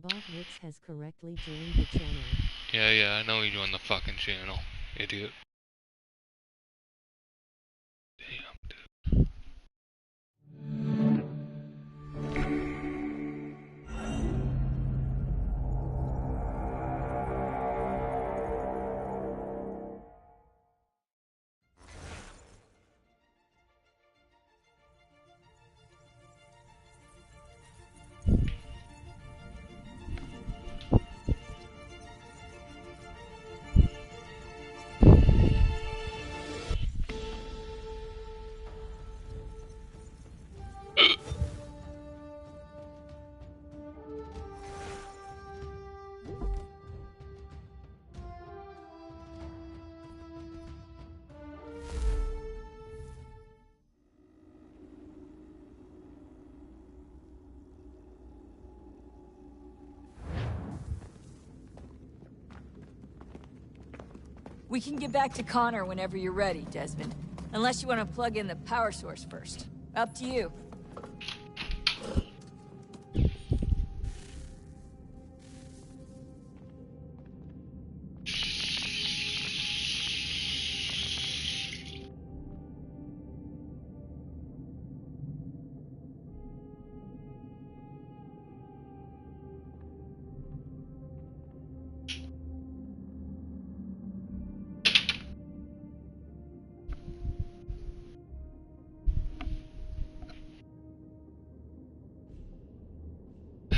Botwix has correctly joined the channel. Yeah, I know you joined the fucking channel, idiot. Damn, dude. We can get back to Connor whenever you're ready, Desmond. Unless you want to plug in the power source first. Up to you.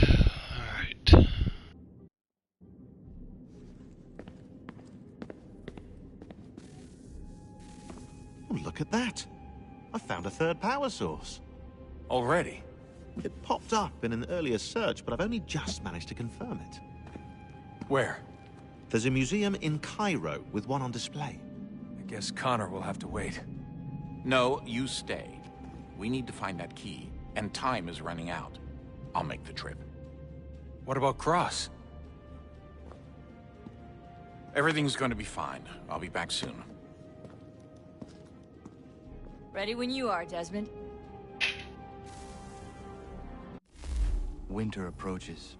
Alright. Oh, look at that. I found a third power source. Already? It popped up in an earlier search, but I've only just managed to confirm it. Where? There's a museum in Cairo with one on display. I guess Connor will have to wait. No, you stay. We need to find that key, and time is running out. I'll make the trip. What about Cross? Everything's going to be fine. I'll be back soon. Ready when you are, Desmond. Winter approaches.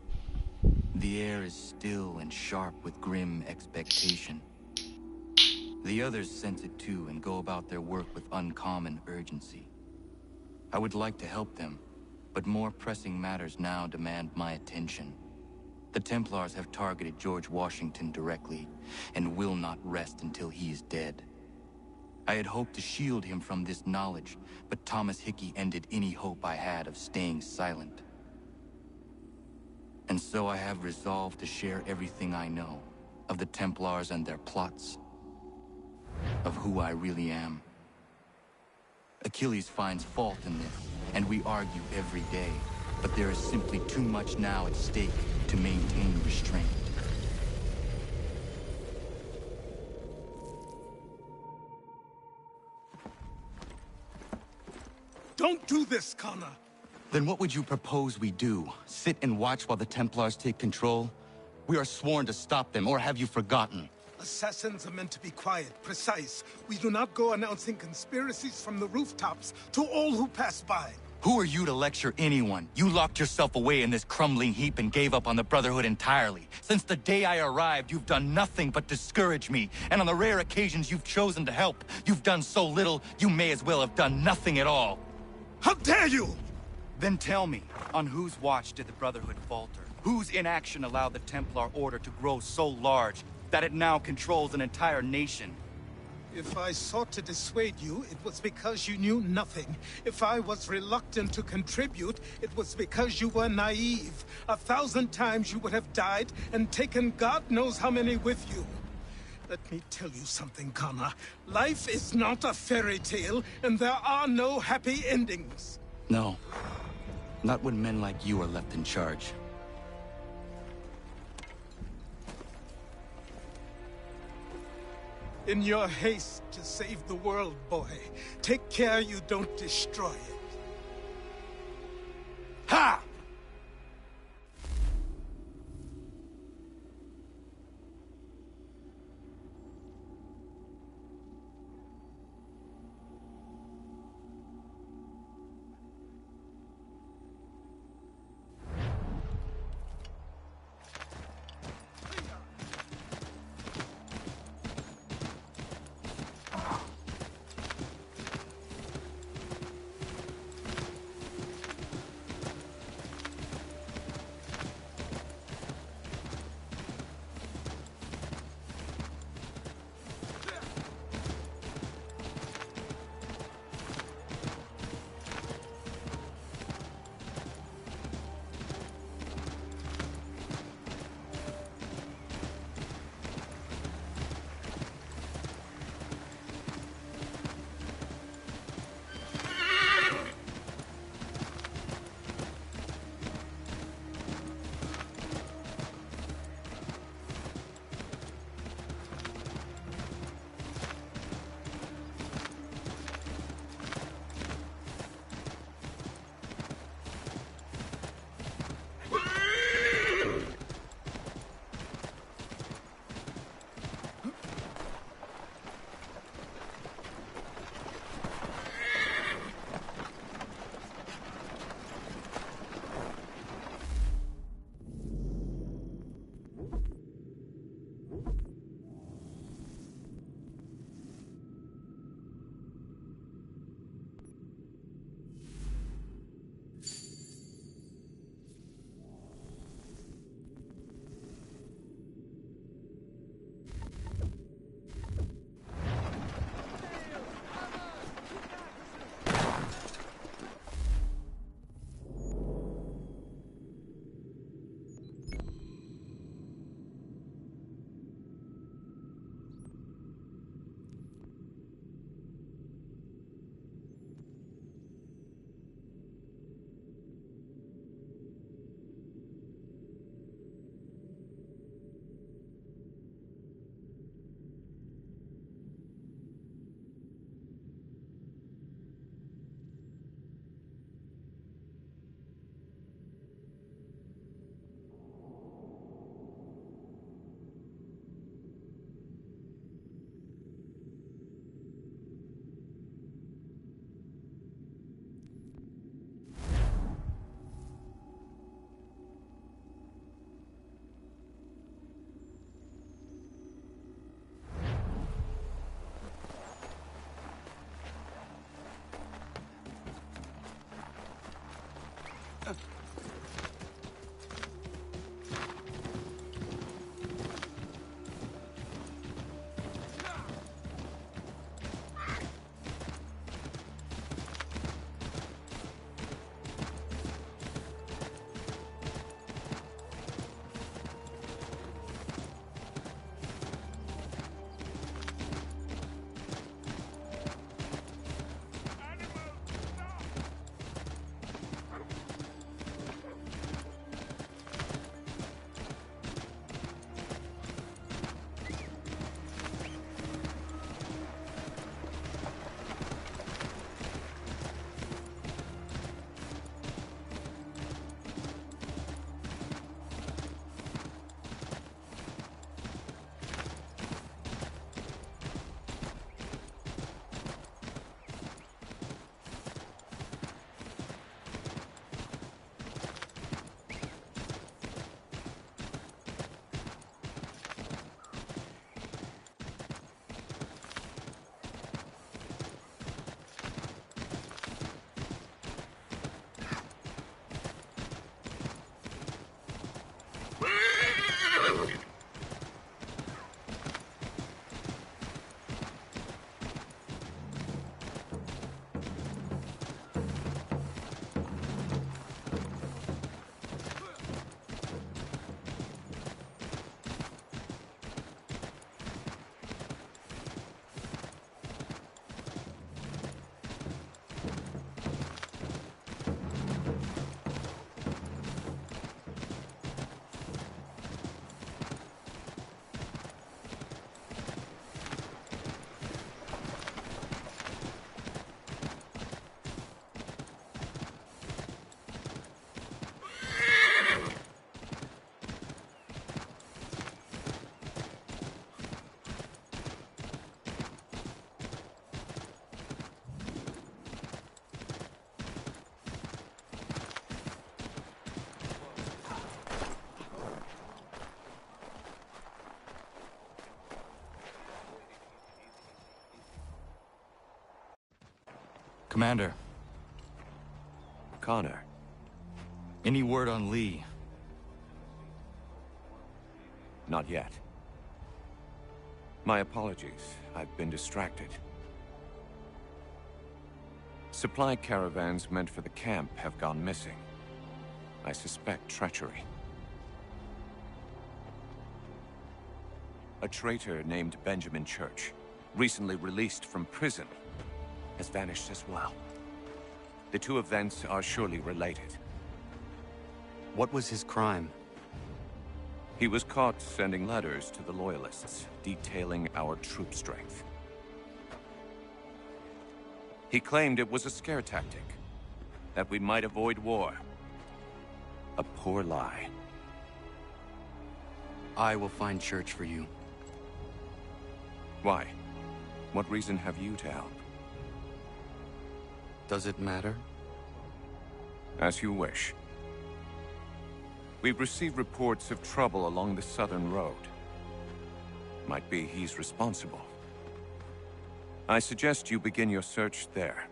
The air is still and sharp with grim expectation. The others sense it too and go about their work with uncommon urgency. I would like to help them, but more pressing matters now demand my attention. The Templars have targeted George Washington directly, and will not rest until he is dead. I had hoped to shield him from this knowledge, but Thomas Hickey ended any hope I had of staying silent. And so I have resolved to share everything I know of the Templars and their plots, of who I really am. Achilles finds fault in this, and we argue every day, but there is simply too much now at stake to maintain restraint. Don't do this, Connor! Then what would you propose we do? Sit and watch while the Templars take control? We are sworn to stop them, or have you forgotten? Assassins are meant to be quiet, precise. We do not go announcing conspiracies from the rooftops to all who pass by. Who are you to lecture anyone? You locked yourself away in this crumbling heap and gave up on the Brotherhood entirely. Since the day I arrived, you've done nothing but discourage me. And on the rare occasions you've chosen to help, you've done so little, you may as well have done nothing at all. How dare you! Then tell me, on whose watch did the Brotherhood falter? Whose inaction allowed the Templar Order to grow so large that it now controls an entire nation? If I sought to dissuade you, it was because you knew nothing. If I was reluctant to contribute, it was because you were naive. 1,000 times you would have died and taken God knows how many with you. Let me tell you something, Connor. Life is not a fairy tale, and there are no happy endings. No. Not when men like you are left in charge. In your haste to save the world, boy, take care you don't destroy it. Ha! Commander, Connor. any word on Lee? Not yet. My apologies. I've been distracted. Supply caravans meant for the camp have gone missing. I suspect treachery. A traitor named Benjamin Church, recently released from prison, has vanished as well. The two events are surely related. What was his crime? He was caught sending letters to the Loyalists, detailing our troop strength. He claimed it was a scare tactic, that we might avoid war. A poor lie. I will find Church for you. Why? What reason have you to help? Does it matter? As you wish. We've received reports of trouble along the southern road. Might be he's responsible. I suggest you begin your search there.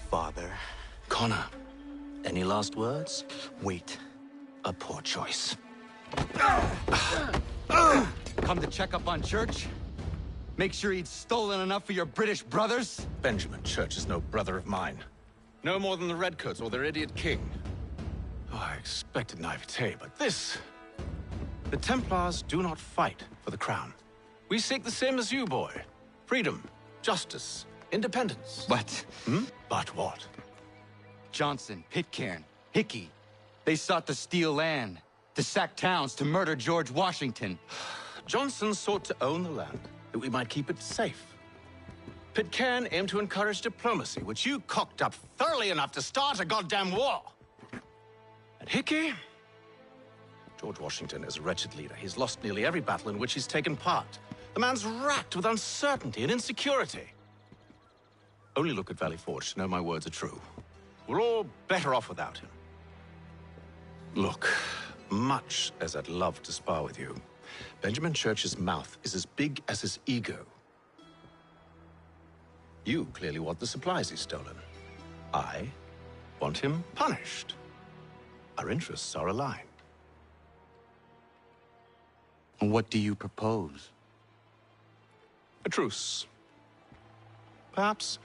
Father. Connor, any last words? Wait. A poor choice. Come to check up on Church? Make sure he'd stolen enough for your British brothers? Benjamin Church is no brother of mine. No more than the Redcoats or their idiot king. Oh, I expected naivete, but this... The Templars do not fight for the crown. We seek the same as you, boy. Freedom, justice, independence. But But what? Johnson, Pitcairn, Hickey, they sought to steal land, to sack towns, to murder George Washington. Johnson sought to own the land, that we might keep it safe. Pitcairn aimed to encourage diplomacy, which you cocked up thoroughly enough to start a goddamn war. And Hickey? George Washington is a wretched leader. He's lost nearly every battle in which he's taken part. The man's racked with uncertainty and insecurity. Only look at Valley Forge to know my words are true. We're all better off without him. Look, much as I'd love to spar with you, Benjamin Church's mouth is as big as his ego. You clearly want the supplies he's stolen. I want him punished. Our interests are aligned. What do you propose? A truce. Perhaps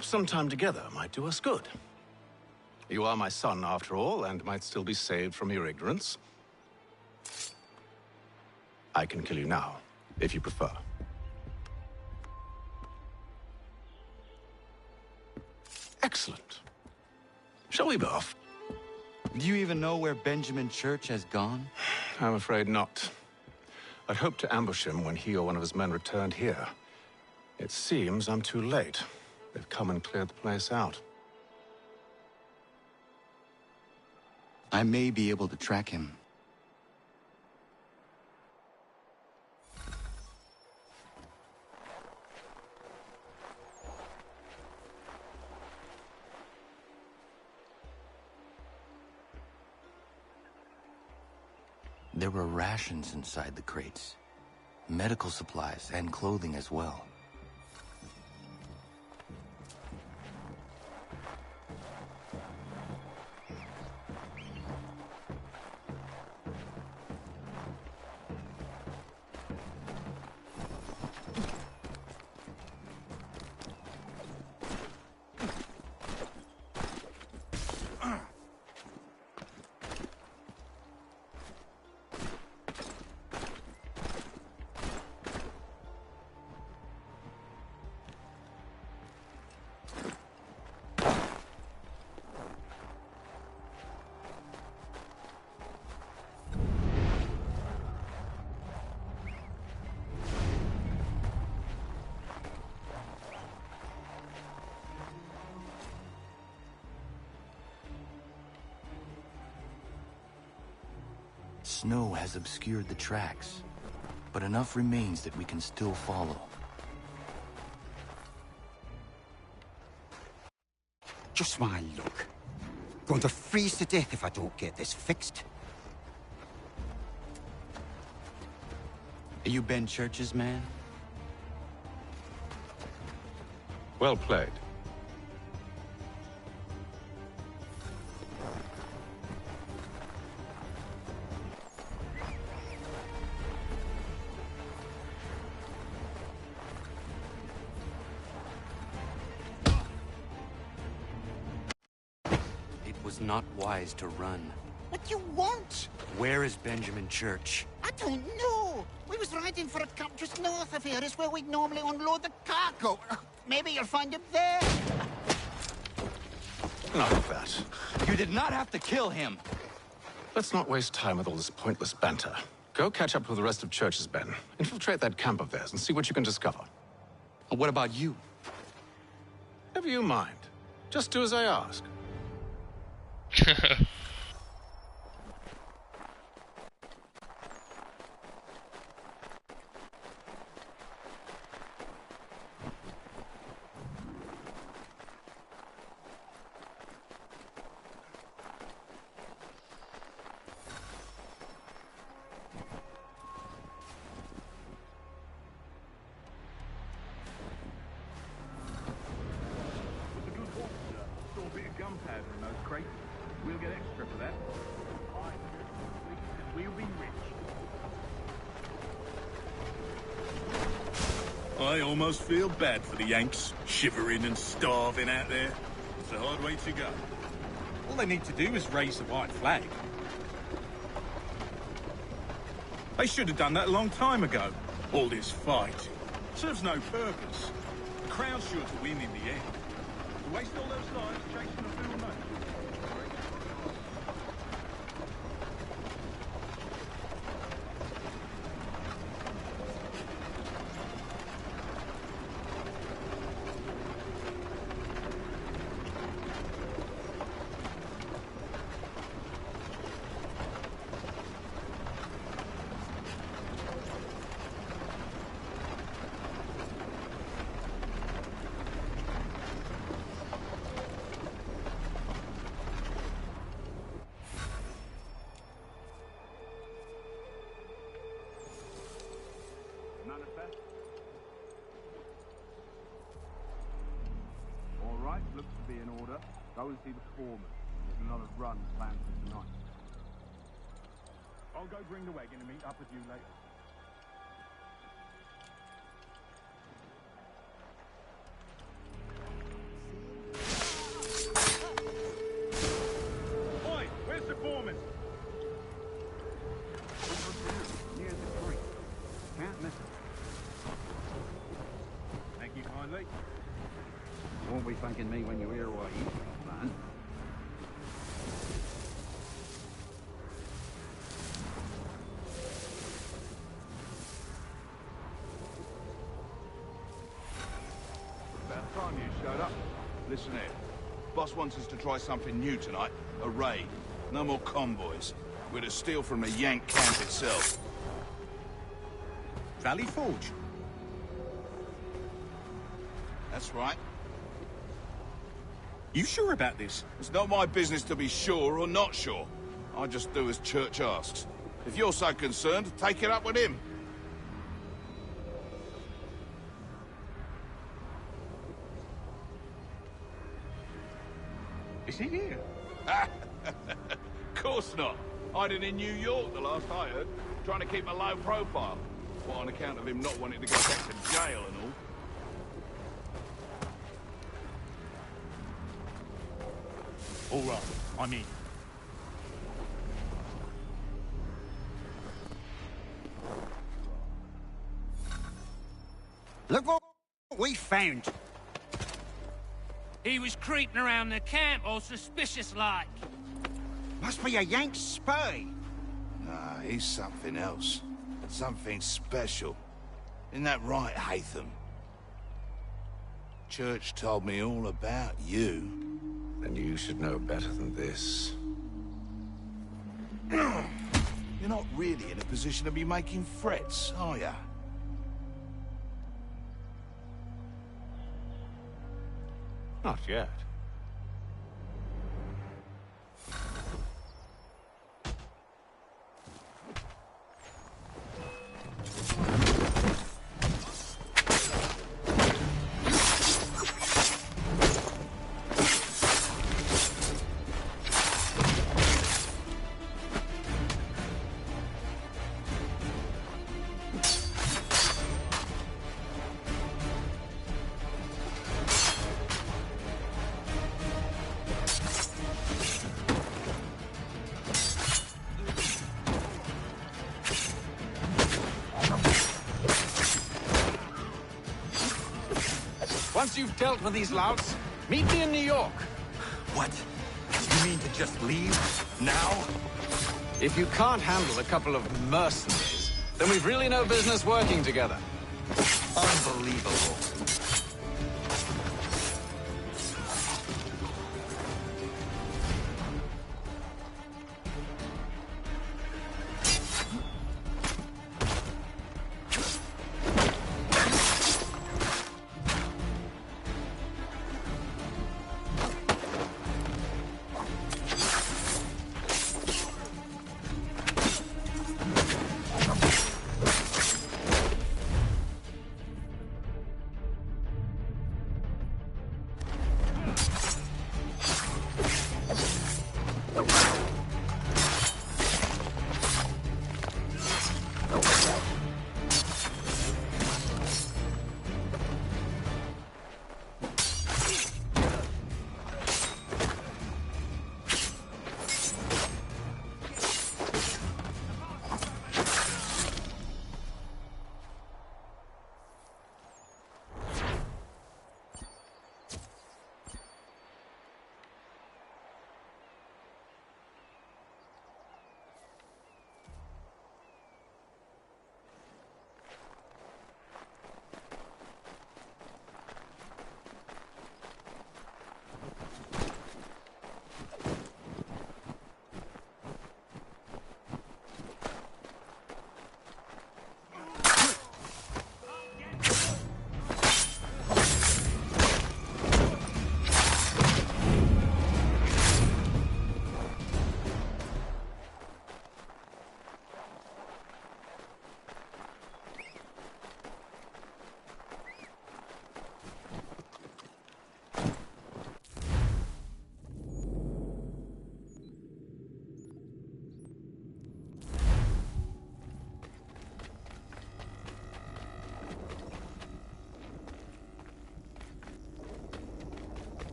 some time together might do us good. You are my son, after all, and might still be saved from your ignorance. I can kill you now, if you prefer. Excellent. Shall we be off? Do you even know where Benjamin Church has gone? I'm afraid not. I'd hoped to ambush him when he or one of his men returned here. It seems I'm too late. They've come and cleared the place out. I may be able to track him. There were rations inside the crates. Medical supplies and clothing as well. Snow has obscured the tracks, but enough remains that we can still follow. Just my luck. Going to freeze to death if I don't get this fixed. Are you Ben Church's man? Well played. Not wise to run. What you want? Where is Benjamin Church? I don't know. We was riding for a camp just north of here. It's where we'd normally unload the cargo. Maybe you'll find him there. Enough of that. You did not have to kill him. Let's not waste time with all this pointless banter. Go catch up with the rest of Church's men. Infiltrate that camp of theirs and see what you can discover. And what about you? Never you mind. Just do as I ask. I almost feel bad for the Yanks, shivering and starving out there. It's a hard way to go. All they need to do is raise the white flag. They should have done that a long time ago. All this fight serves no purpose. The Crown's sure to win in the end. To waste all those lives chasing a fool nation. Looks to be in order. Go and see the foreman. There's another run planned for tonight. I'll go bring the wagon and meet up with you later. Oi, where's the foreman? Near the creek. Can't miss it. Thank you kindly. Won't be thanking me when you hear what he's plan. About time you showed up. Listen here. Boss wants us to try something new tonight. A raid. No more convoys. We're to steal from the Yank camp itself. Valley Forge? That's right. You sure about this? It's not my business to be sure or not sure. I just do as Church asks. If you're so concerned, take it up with him. Is he here? Of course not. Hiding in New York, the last I heard. Trying to keep a low profile. What, on account of him not wanting to go back to jail and all. All right, I'm in. Look what we found. He was creeping around the camp all suspicious-like. Must be a Yank spy. Nah, he's something else. Something special. Isn't that right, Haytham? Church told me all about you. And you should know better than this. You're not really in a position to be making threats, are ya? Not yet. Once you've dealt with these louts, meet me in New York. What? You mean to just leave? Now? If you can't handle a couple of mercenaries, then we've really no business working together. Unbelievable.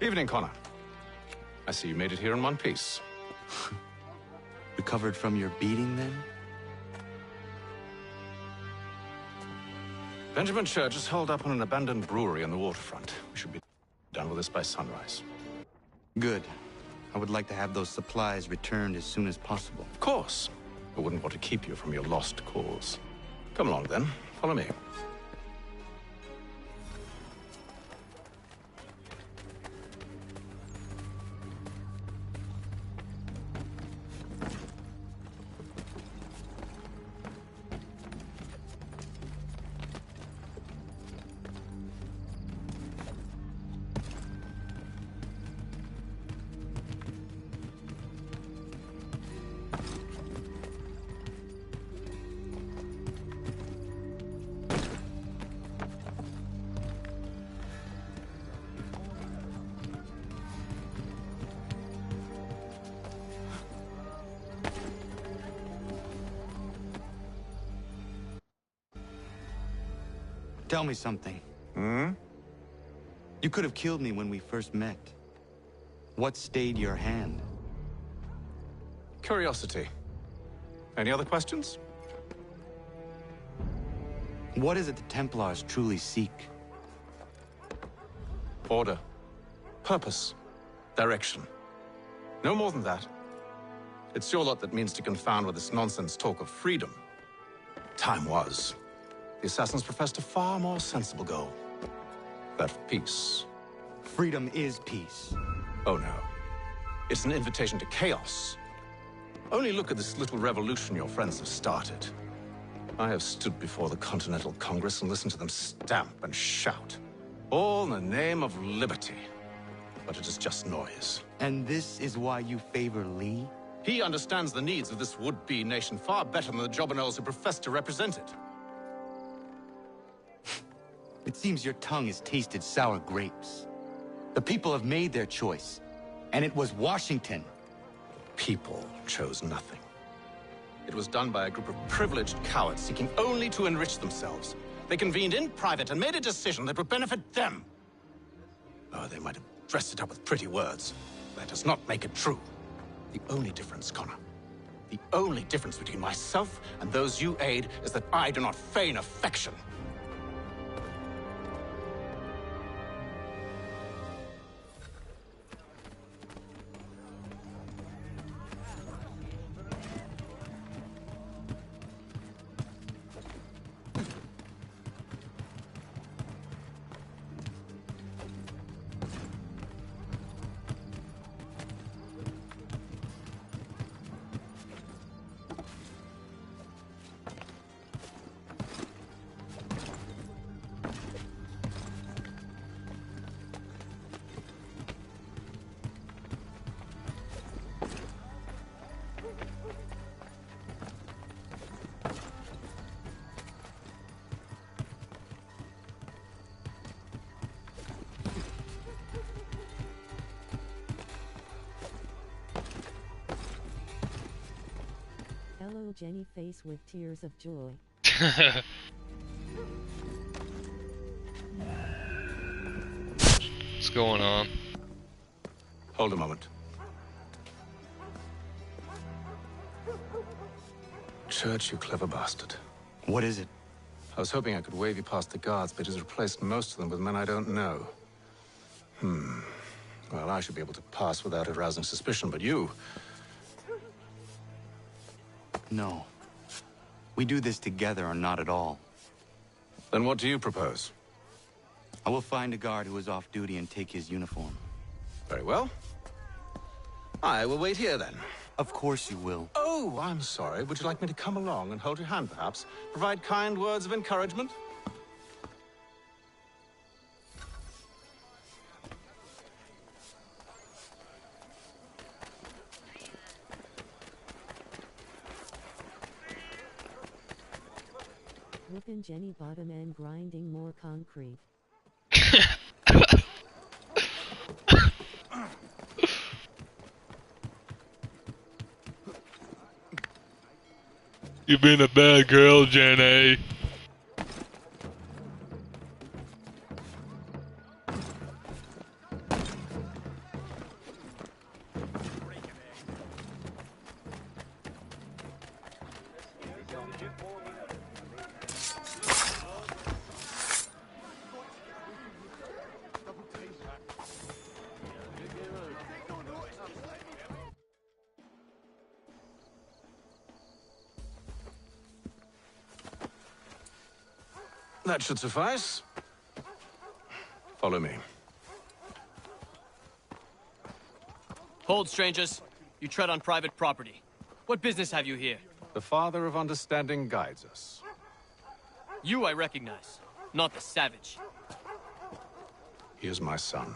Evening, Connor. I see you made it here in one piece. Recovered from your beating, then? Benjamin Church is holed up on an abandoned brewery on the waterfront. We should be done with this by sunrise. Good. I would like to have those supplies returned as soon as possible. Of course. I wouldn't want to keep you from your lost cause. Come along, then. Follow me. Tell me something. Hmm? You could have killed me when we first met. What stayed your hand? Curiosity. Any other questions? What is it the Templars truly seek? Order. Purpose. Direction. No more than that. It's your lot that means to confound with this nonsense talk of freedom. Time was. The assassins professed a far more sensible goal. That of peace. Freedom is peace. Oh no. It's an invitation to chaos. Only look at this little revolution your friends have started. I have stood before the Continental Congress and listened to them stamp and shout. All in the name of liberty. But it is just noise. And this is why you favor Lee? He understands the needs of this would-be nation far better than the jobberknolls who profess to represent it. It seems your tongue has tasted sour grapes. The people have made their choice, and it was Washington. People chose nothing. It was done by a group of privileged cowards seeking only to enrich themselves. They convened in private and made a decision that would benefit them. Oh, they might have dressed it up with pretty words. That does not make it true. The only difference, Connor, the only difference between myself and those you aid is that I do not feign affection. Hello, Jenny face with tears of joy. What's going on? Hold a moment. Church, you clever bastard. What is it? I was hoping I could wave you past the guards, but it has replaced most of them with men I don't know. Well, I should be able to pass without arousing suspicion, but you... No. We do this together or not at all. Then what do you propose? I will find a guard who is off duty and take his uniform. Very well. I will wait here, then. Of course you will. Oh, I'm sorry. Would you like me to come along and hold your hand, perhaps? Provide kind words of encouragement? Whoopin' Jenny bottom and grinding more concrete. You've been a bad girl, Jenny. That should suffice. Follow me. Hold, strangers. You tread on private property. What business have you here? The Father of Understanding guides us. You I recognize, not the savage. He is my son.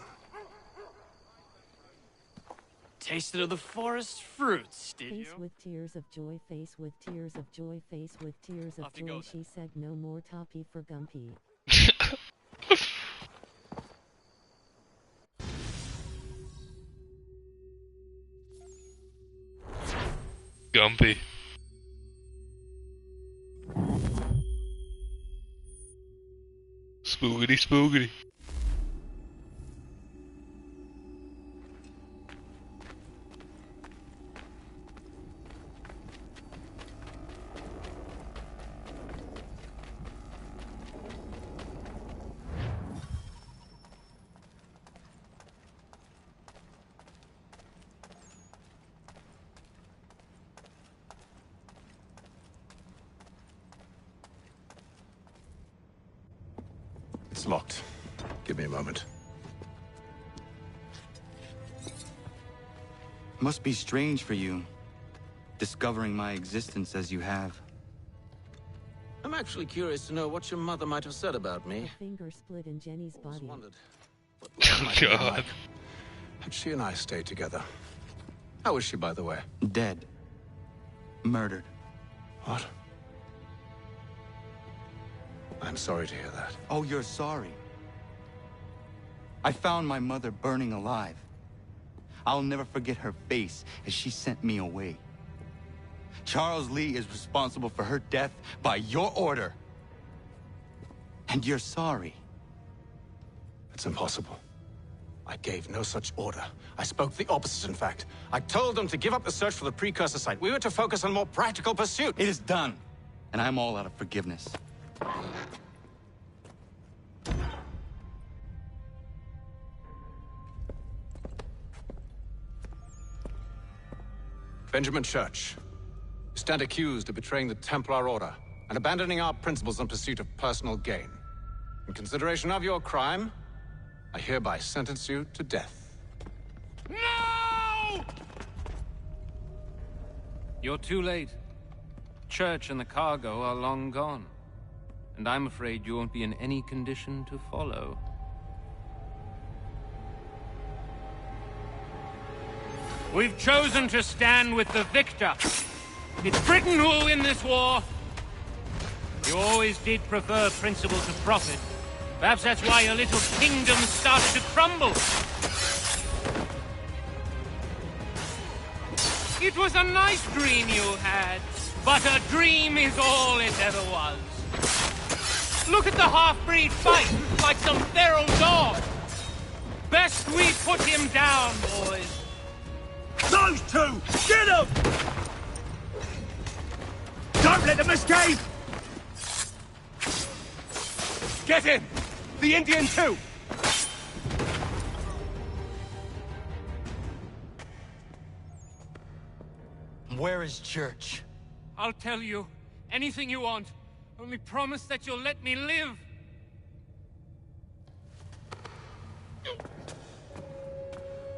Tasted of the forest fruits, did you? Face with tears of joy, face with tears of joy, face with tears of Off you joy. go, She said no more toppy for Gumpy. Gumpy. Spoogity spoogity. It's locked. Give me a moment. Must be strange for you, discovering my existence as you have. I'm actually curious to know what your mother might have said about A me. finger split in Jenny's body. Oh, God. Had she and I stayed together? How is she, by the way? Dead. Murdered. What? I'm sorry to hear that. Oh, you're sorry. I found my mother burning alive. I'll never forget her face as she sent me away. Charles Lee is responsible for her death by your order. And you're sorry. It's impossible. I gave no such order. I spoke the opposite, in fact. I told them to give up the search for the precursor site. We were to focus on a more practical pursuit. It is done. And I'm all out of forgiveness. Benjamin Church. You stand accused of betraying the Templar Order and abandoning our principles in pursuit of personal gain. In consideration of your crime, I hereby sentence you to death. No! You're too late. Church and the cargo are long gone. And I'm afraid you won't be in any condition to follow. We've chosen to stand with the victor. It's Britain who will win this war. You always did prefer principle to profit. Perhaps that's why your little kingdom started to crumble. It was a nice dream you had, but a dream is all it ever was. Look at the half-breed fight, like some feral dog. Best we put him down, boys. Those two! Get them! Don't let them escape! Get him! The Indian too! Where is Church? I'll tell you anything you want. Only promise that you'll let me live.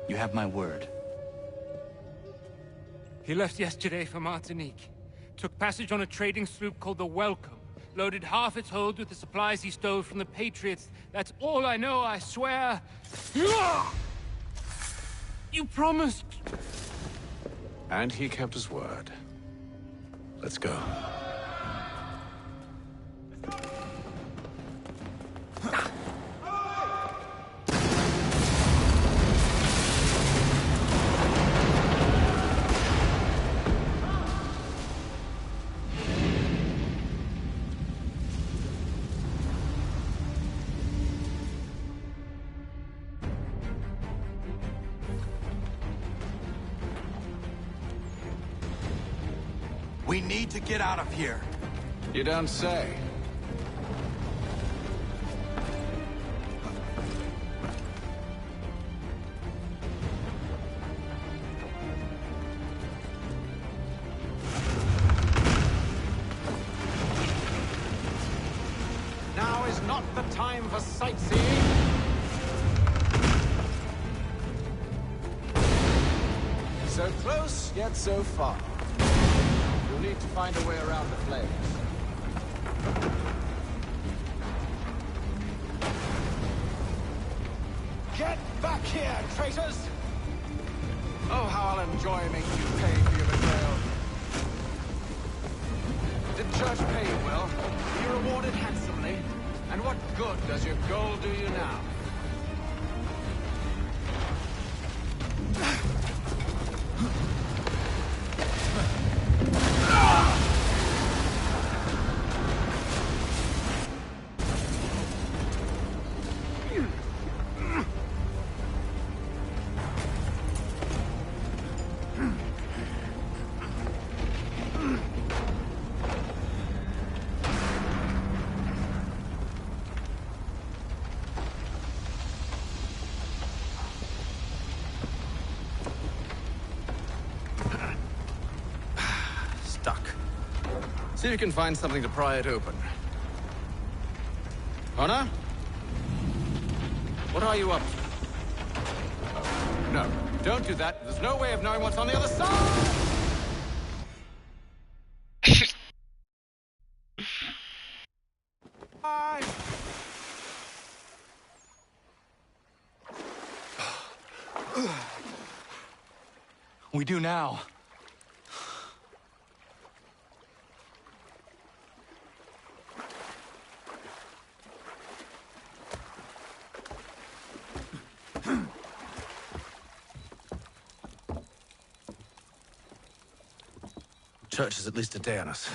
You have my word. He left yesterday for Martinique. Took passage on a trading sloop called the Welcome. Loaded half its hold with the supplies he stole from the Patriots. That's all I know, I swear. You promised. And he kept his word. Let's go. We need to get out of here. You don't say. Now is So close, yet so far. You'll need to find a way around the flames. Get back here, traitors! Oh, how I'll enjoy making you pay for your betrayal. Did Church pay you well? Were you rewarded handsomely? And what good does your gold do you now? See if you can find something to pry it open. Connor? What are you up to? Oh, no, don't do that. There's no way of knowing what's on the other side! Bye! We do now. Church is at least a day on us.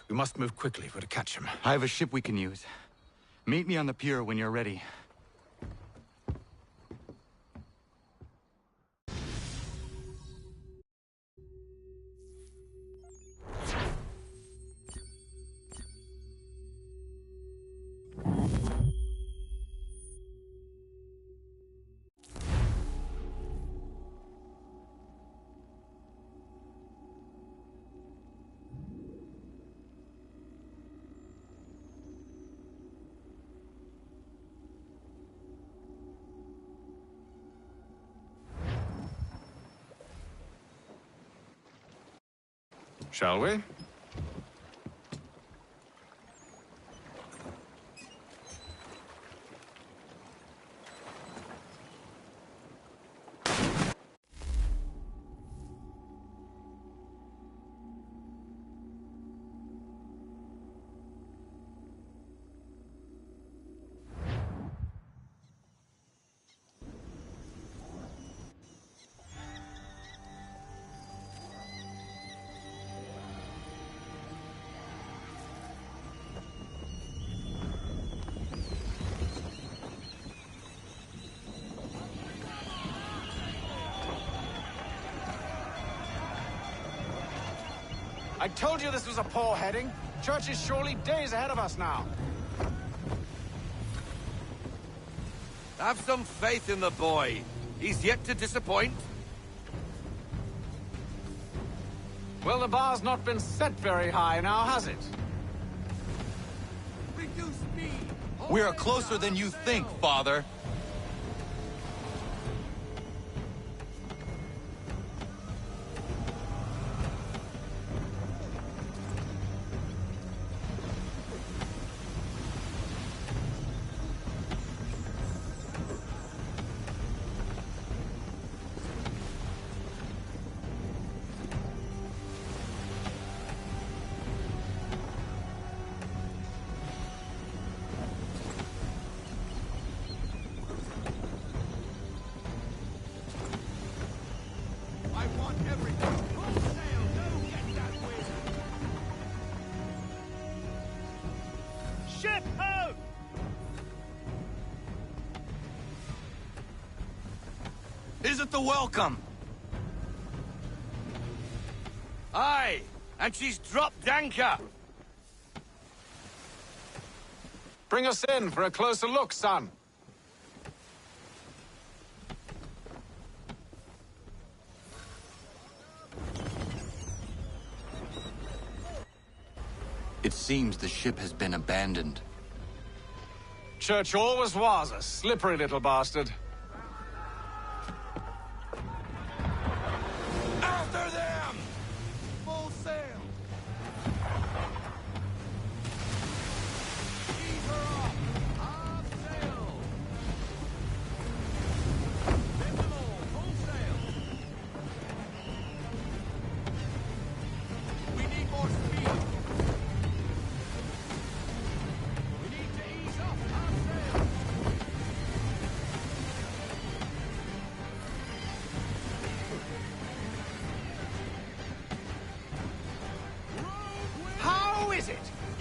We must move quickly if we're to catch him. I have a ship we can use. Meet me on the pier when you're ready. Shall we? I told you this was a poor heading. Church is surely days ahead of us now. Have some faith in the boy. He's yet to disappoint. Well, the bar's not been set very high now, has it? Reduce speed. We are closer than you think, Father. Ship ho! Is it the welcome? Aye, and she's dropped anchor. Bring us in for a closer look, son. It seems the ship has been abandoned. Church always was a slippery little bastard.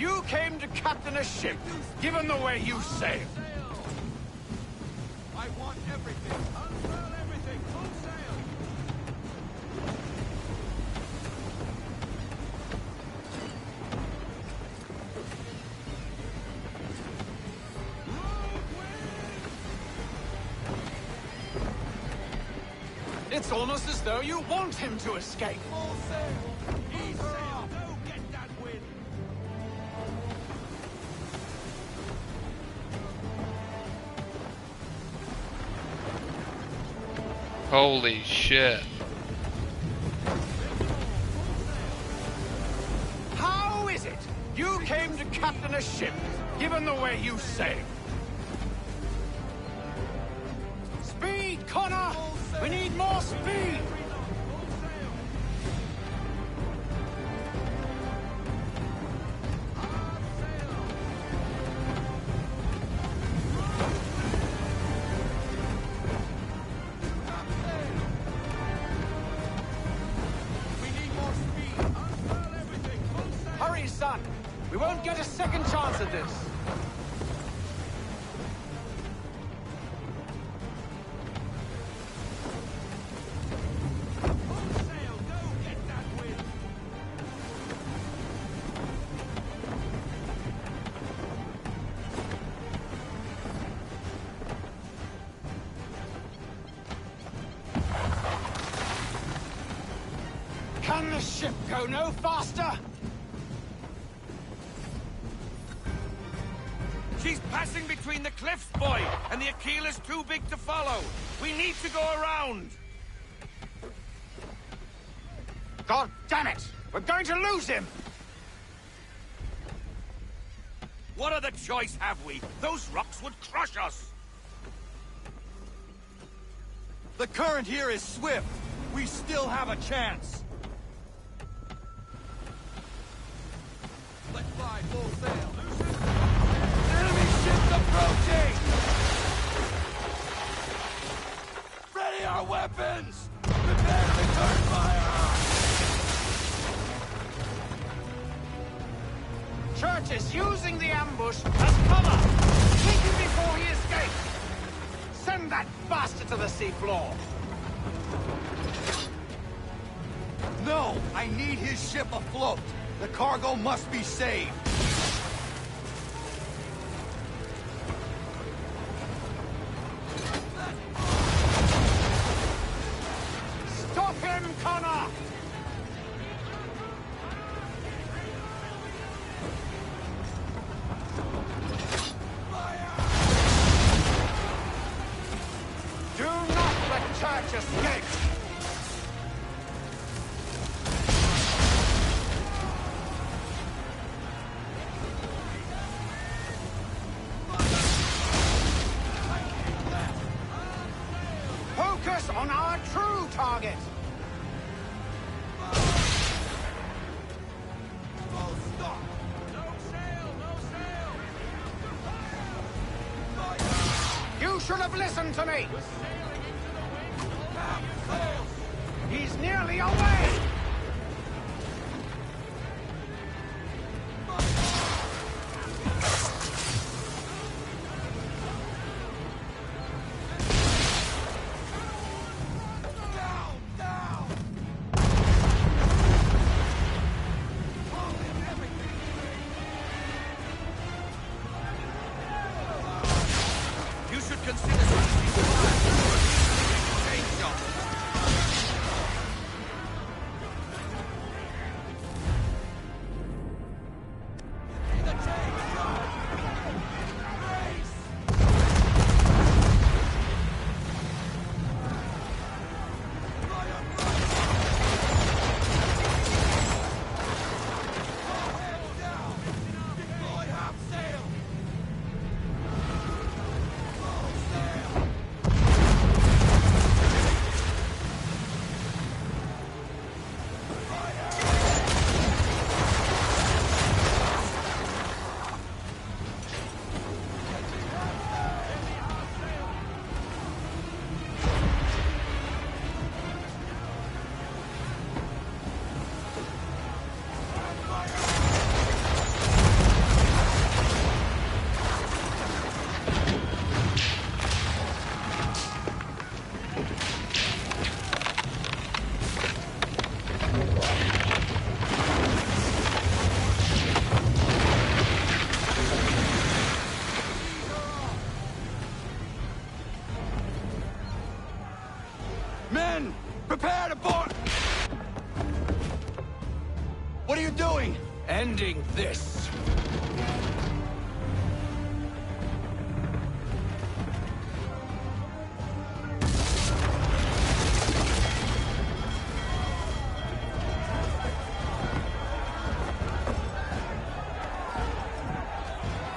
You came to captain a ship, given the way you sailed. I want everything. Unfurl everything. Full sail. It's almost as though you want him to escape. Full sail. East sail. Go get that wind. Holy shit. How is it you came to captain a ship, given the way you sailed? Speed, Connor! We need more speed! Hurry, son! We won't get a second chance at this! Can the ship go no faster? She's passing between the cliffs, boy, and the Aquila's too big to follow. We need to go around. God damn it! We're going to lose him! What other choice have we? Those rocks would crush us. The current here is swift. We still have a chance. Let's fly full sail. Enemy ships approaching! Ready our weapons! Prepare to return fire! Church is using the ambush as cover! Take him before he escapes! Send that bastard to the seafloor! No! I need his ship afloat! The cargo must be saved! Stop him, Connor! Do not let Church escape! Focus on our true target! You should have listened to me! He's nearly away! You should consider switching to fire. Change shots. trying to board! What are you doing? Ending this.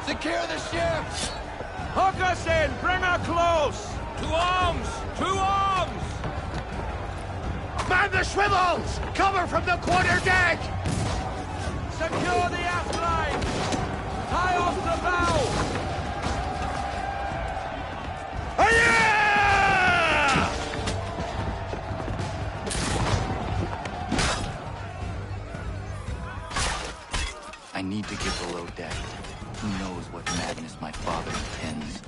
Secure the ship! Hook us in! Bring her close! To arms! To arms! Man the swivels! Cover from the quarterdeck! Secure the aft line! Tie off the bow! I need to get below deck. Who knows what madness my father intends?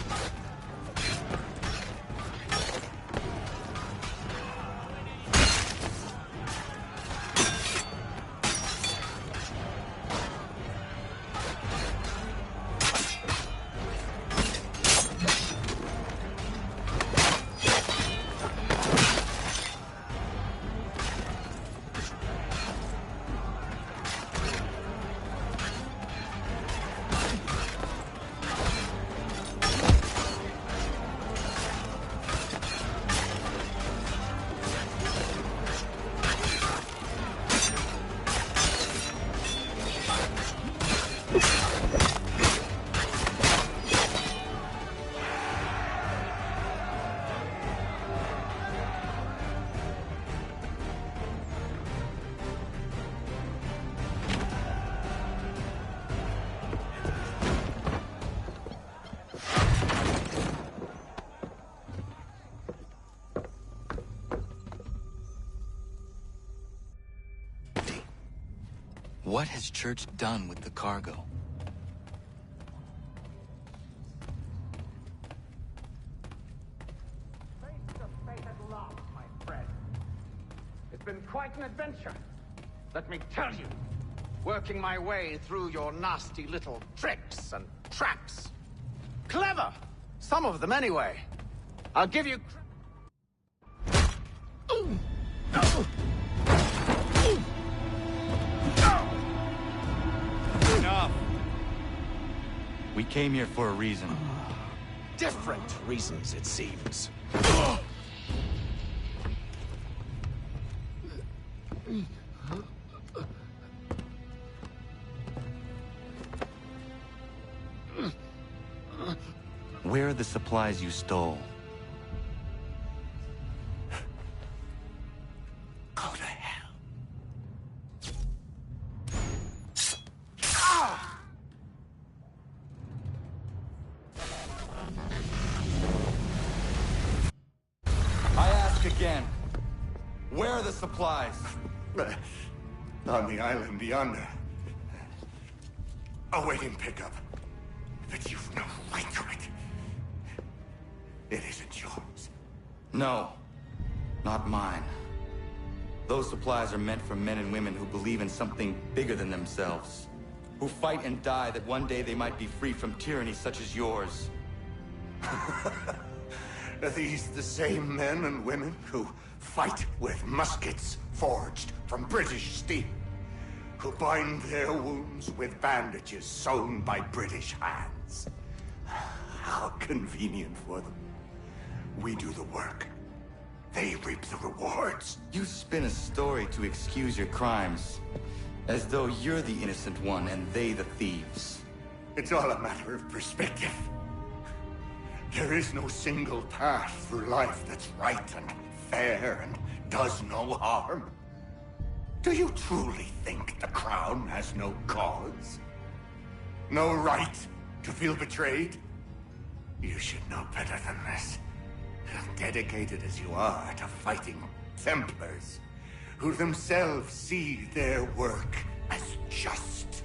What has Church done with the cargo? Face to fate at last, my friend. It's been quite an adventure. Let me tell you, working my way through your nasty little tricks and traps. Clever! Some of them, anyway. I'll give you... Enough! We came here for a reason. Different reasons, it seems. Where are the supplies you stole? Go to hell. I ask again. Where are the supplies? On the island yonder. Awaiting pickup. But you've no right to it. It isn't yours. No, not mine. Those supplies are meant for men and women who believe in something bigger than themselves. Who fight and die that one day they might be free from tyranny such as yours. Are these the same men and women who fight with muskets forged from British steel? Who bind their wounds with bandages sewn by British hands? How convenient for them. We do the work. They reap the rewards. You spin a story to excuse your crimes, as though you're the innocent one and they the thieves. It's all a matter of perspective. There is no single path through life that's right and fair and does no harm. Do you truly think the Crown has no cause? No right to feel betrayed? You should know better than this. Dedicated as you are to fighting Templars, who themselves see their work as just.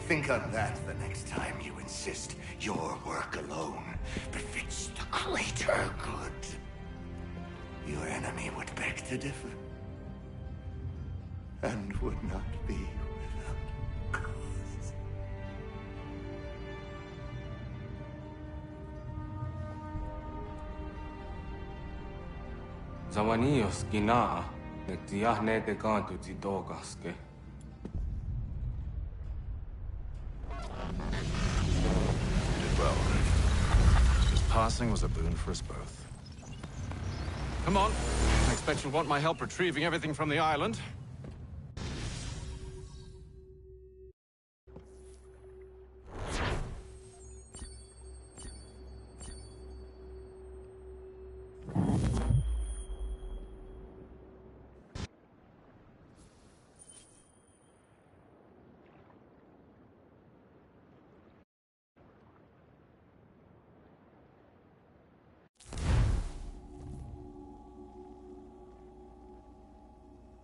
Think on that the next time you insist your work alone befits the greater good. Your enemy would beg to differ, and would not be without cause. Tawanios Gina, the Tiahne de Gantu Tidogaske. Did well. His passing was a boon for us both. Come on. I expect you'll want my help retrieving everything from the island.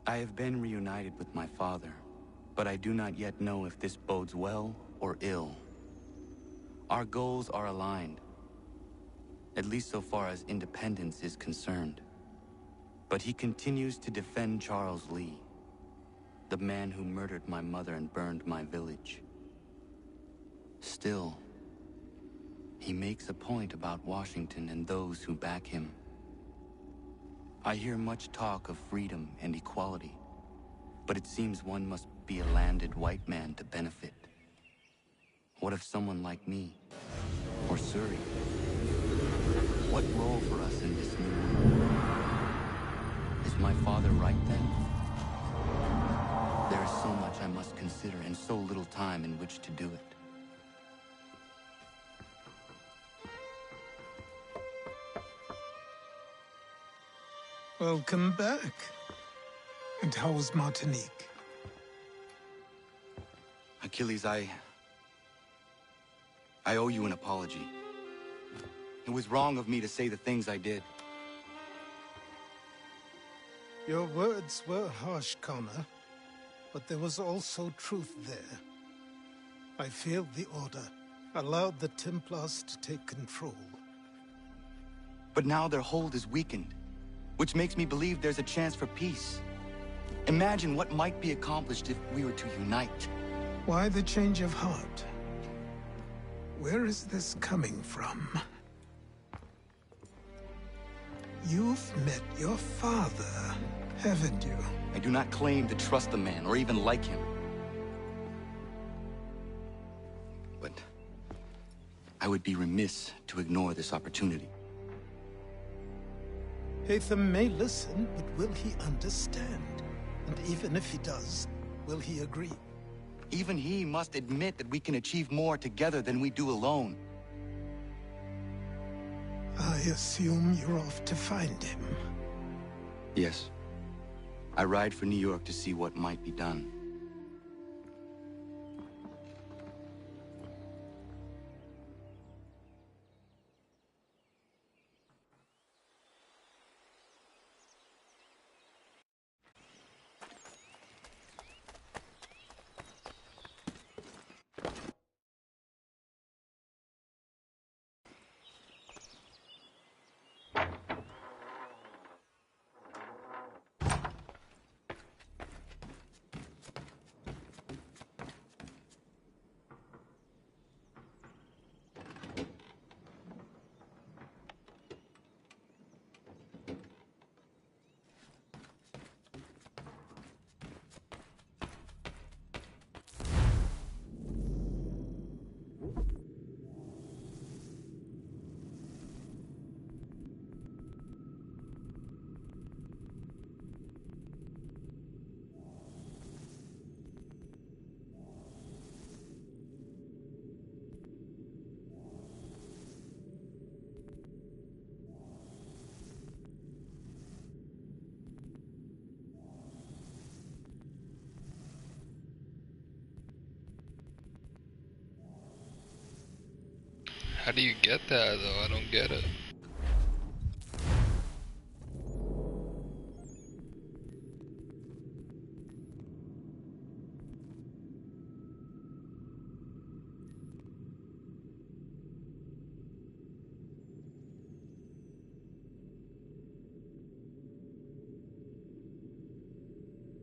I have been reunited with my father, but I do not yet know if this bodes well or ill. Our goals are aligned, at least so far as independence is concerned. But he continues to defend Charles Lee, the man who murdered my mother and burned my village. Still, he makes a point about Washington and those who back him. I hear much talk of freedom and equality, but it seems one must be a landed white man to benefit. What of someone like me, or Surrey? What role for us in this new world? Is my father right then? There is so much I must consider and so little time in which to do it. Welcome back. And how was Martinique? Achilles, I owe you an apology. It was wrong of me to say the things I did. Your words were harsh, Connor, but there was also truth there. I failed the Order, allowed the Templars to take control. But now their hold is weakened, which makes me believe there's a chance for peace. Imagine what might be accomplished if we were to unite. Why the change of heart? Where is this coming from? You've met your father, haven't you? I do not claim to trust the man or even like him. But I would be remiss to ignore this opportunity. Hatham may listen, but will he understand? And even if he does, will he agree? Even he must admit that we can achieve more together than we do alone. I assume you're off to find him. Yes. I ride for New York to see what might be done. How do you get that though? I don't get it.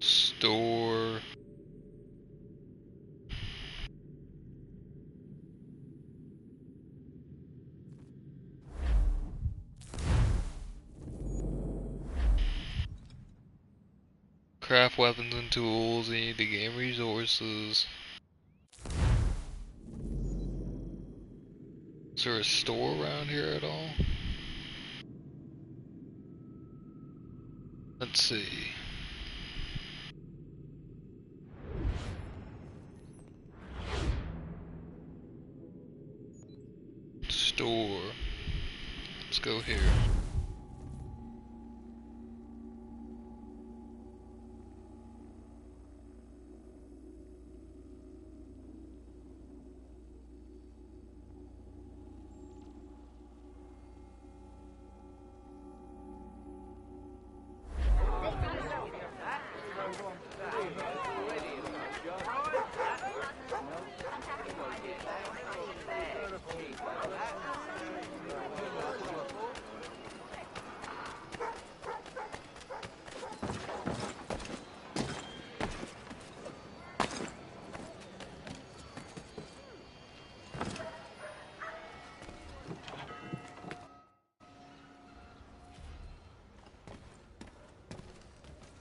Store. Craft weapons and tools, you need to gain resources. Is there a store around here at all? Let's see. Store. Let's go here.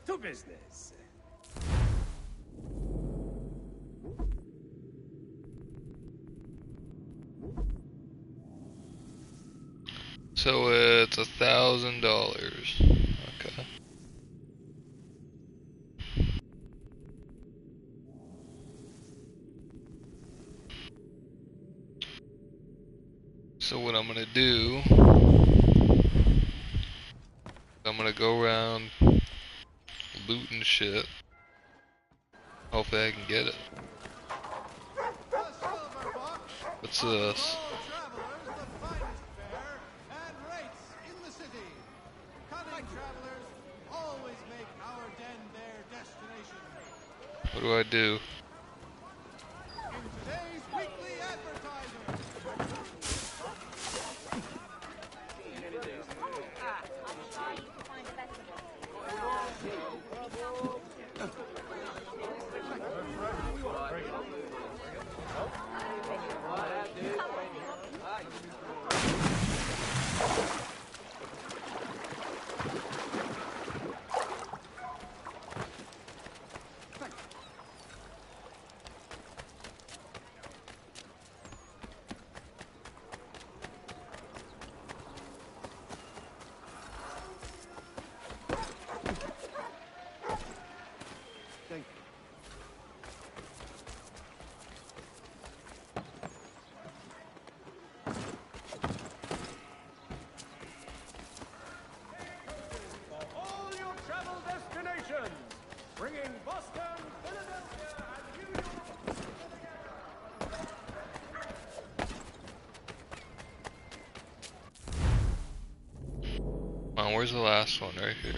To business. So it's $1,000. Okay. So what I'm gonna do, I'm gonna go around looting shit. Hopefully I can get it. What's this? What do I do? Bringing Boston, Philadelphia, and New York together. Oh, where's the last one? Right here.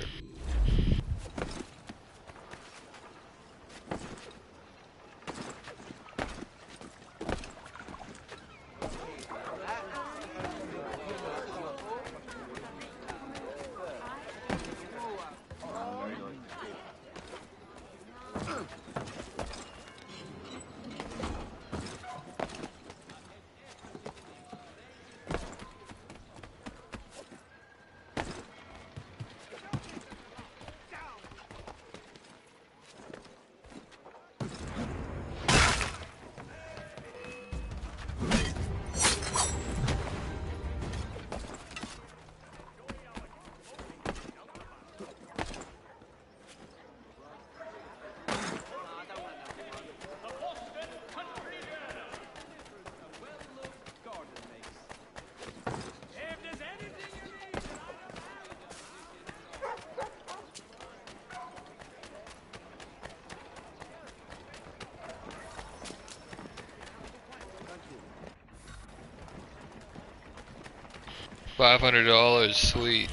$500, sweet.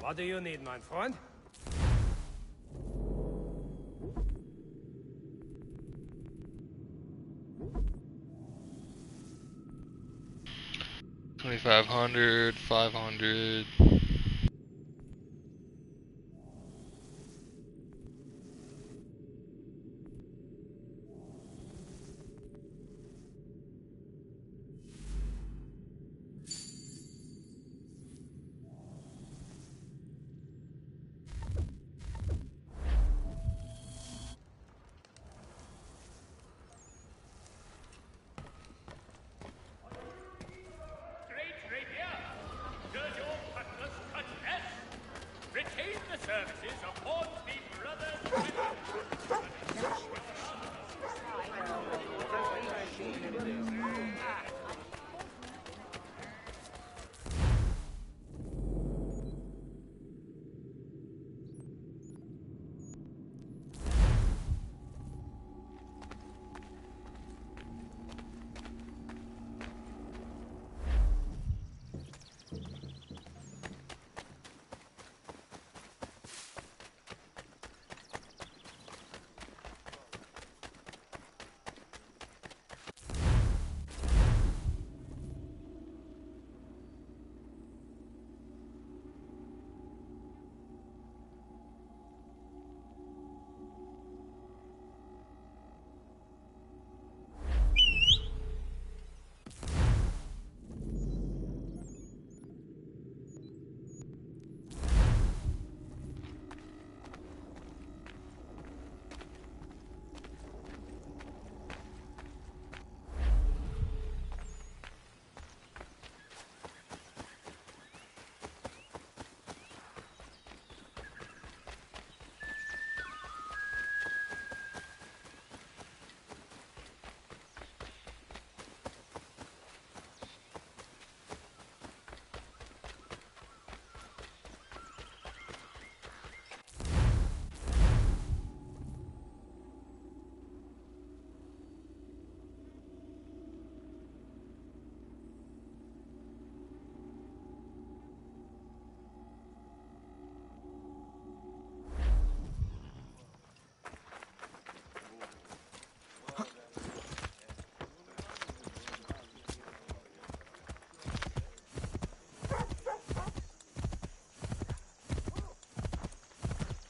What do you need, my friend? $2,500, $500. Retain the services of Hornsby Brothers.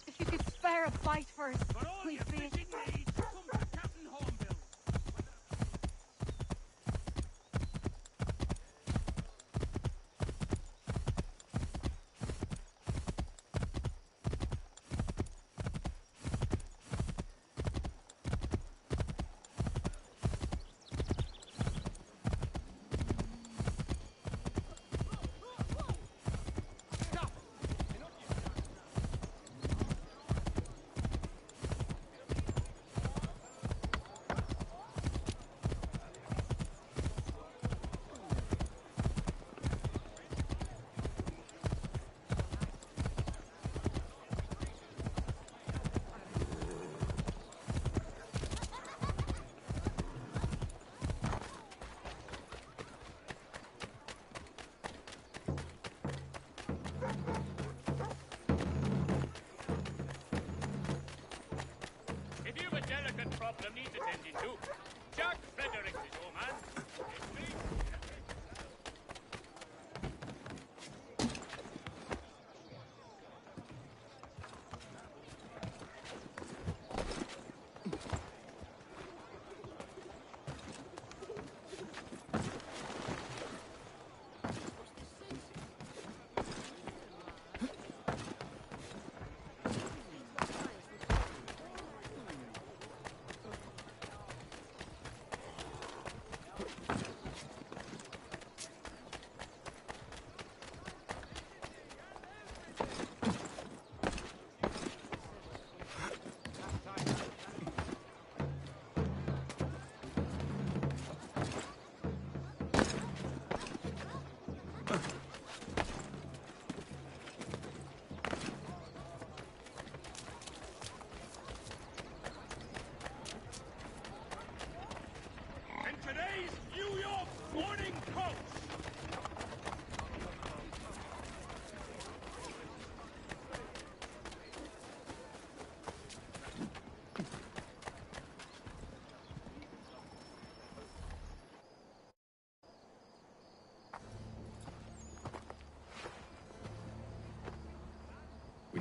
If you could spare a bite for us, please be. If you've a delicate problem needs attending to, Jack Fredericks is your man.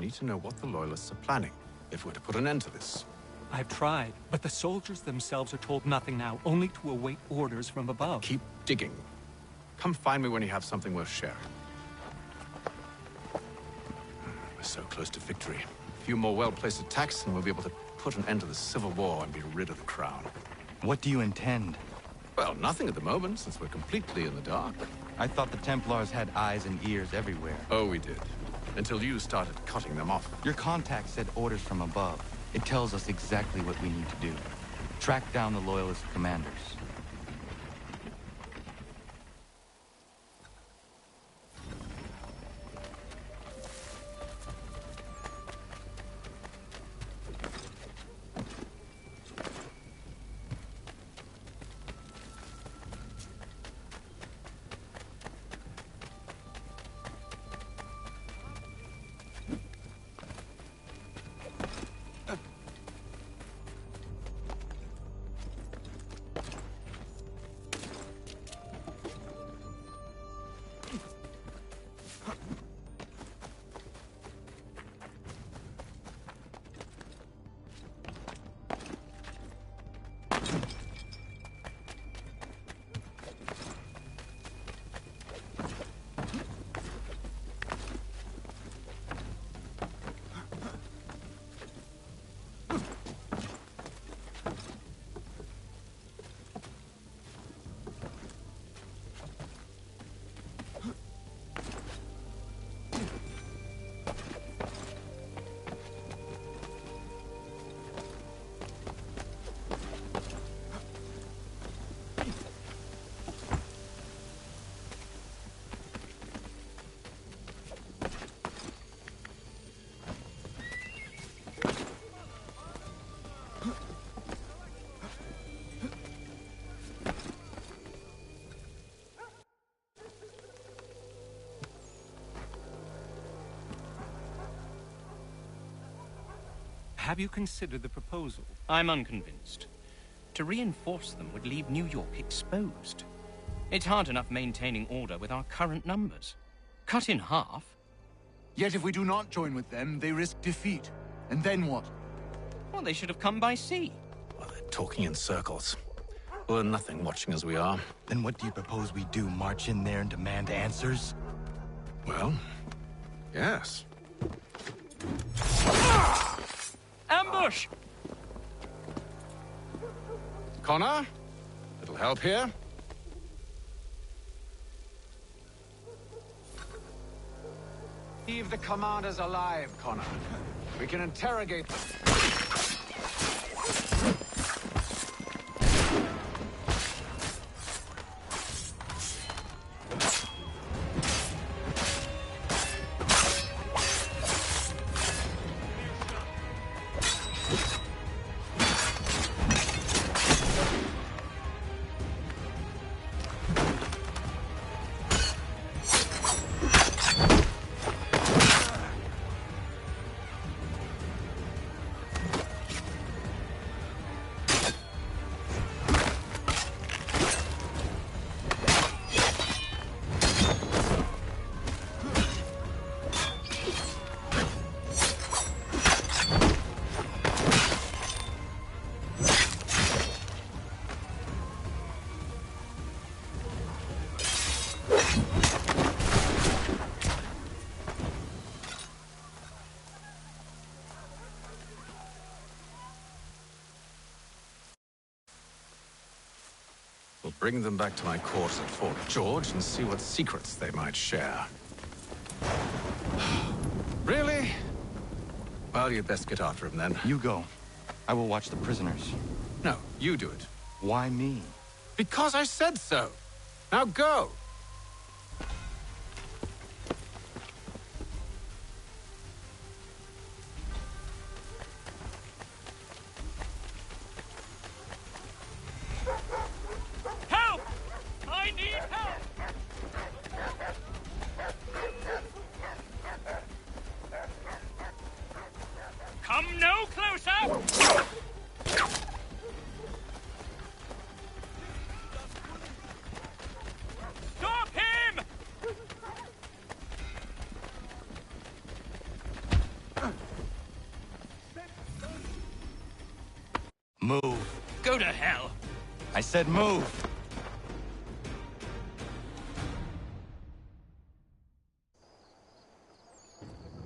need to know what the Loyalists are planning, if we're to put an end to this. I've tried, but the soldiers themselves are told nothing now, only to await orders from above. Keep digging. Come find me when you have something worth sharing. We're so close to victory. A few more well-placed attacks, and we'll be able to put an end to the Civil War and be rid of the Crown. What do you intend? Well, nothing at the moment, since we're completely in the dark. I thought the Templars had eyes and ears everywhere. Oh, we did. Until you started cutting them off. Your contact said orders from above. It tells us exactly what we need to do. Track down the Loyalist commanders. Have you considered the proposal? I'm unconvinced. To reinforce them would leave New York exposed. It's hard enough maintaining order with our current numbers. Cut in half. Yet if we do not join with them, they risk defeat. And then what? Well, they should have come by sea. Well, they're talking in circles. We're nothing watching as we are. Then what do you propose we do? March in there and demand answers? Well, yes. Ambush! Connor? Little help here? Leave the commanders alive, Connor. We can interrogate them. We'll bring them back to my quarters at Fort George and see what secrets they might share. Really? Well, you'd best get after him then. You go. I will watch the prisoners. No, you do it. Why me? Because I said so. Now go. Help! I need help! Come no closer! hell? I said move!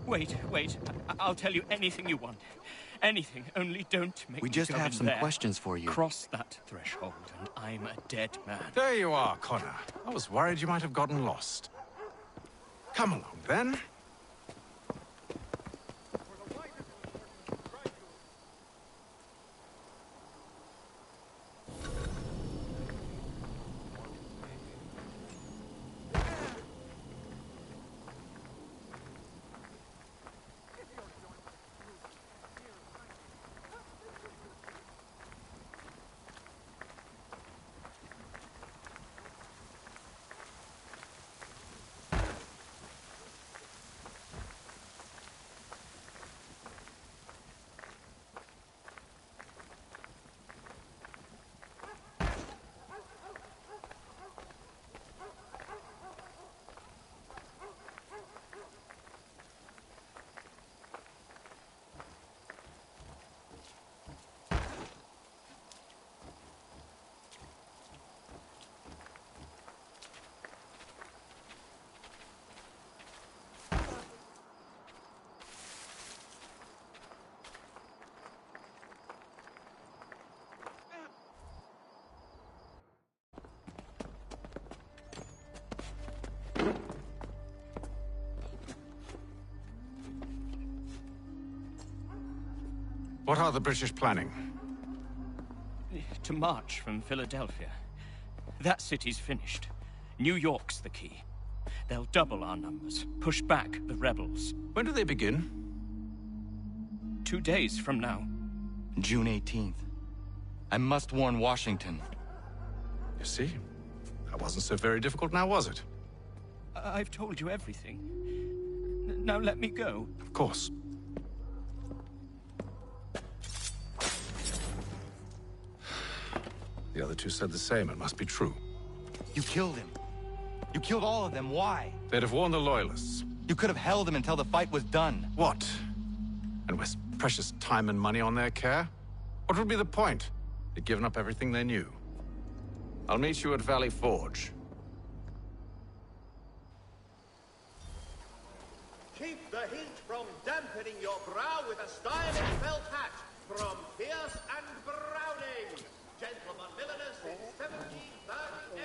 Wait. I'll tell you anything you want. Anything, only don't make We me just go have in some there. questions for you. Cross that threshold, and I'm a dead man. There you are, Connor. I was worried you might have gotten lost. Come along, then. What are the British planning? To march from Philadelphia. That city's finished. New York's the key. They'll double our numbers, push back the rebels. When do they begin? 2 days from now. June 18th. I must warn Washington. You see? That wasn't so very difficult now, was it? I've told you everything. Now let me go. Of course. The other two said the same. It must be true. You killed him. You killed all of them. Why? They'd have warned the Loyalists. You could have held him until the fight was done. What? And waste precious time and money on their care? What would be the point? They'd given up everything they knew. I'll meet you at Valley Forge. Keep the heat from dampening your brow with a stylish felt hat from Pierce and Browning. Gentlemen milliners since 1738.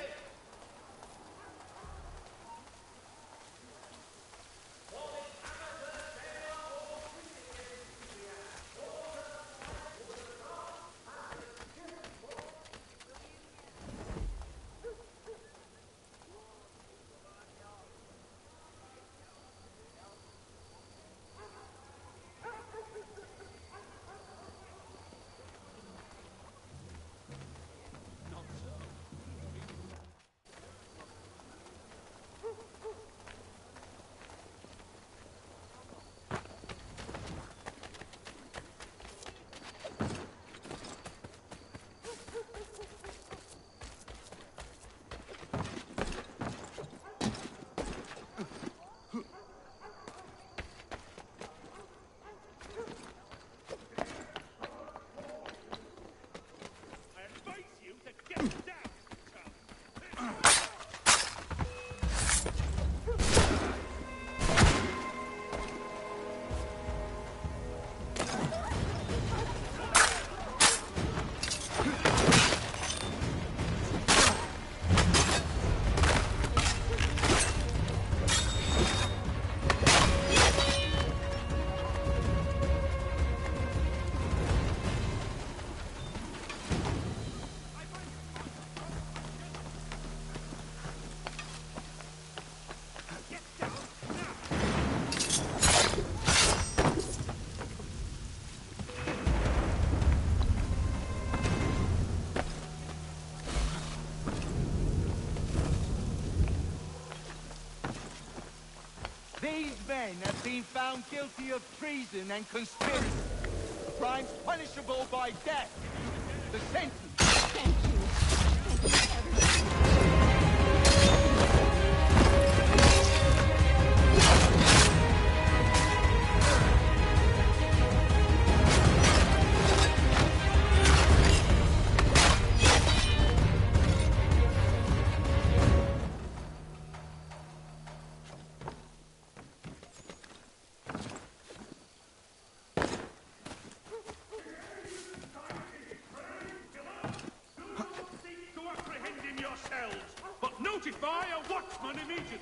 These men have been found guilty of treason and conspiracy. Crimes punishable by death. The sentence. Thank you. By a watchman immediately.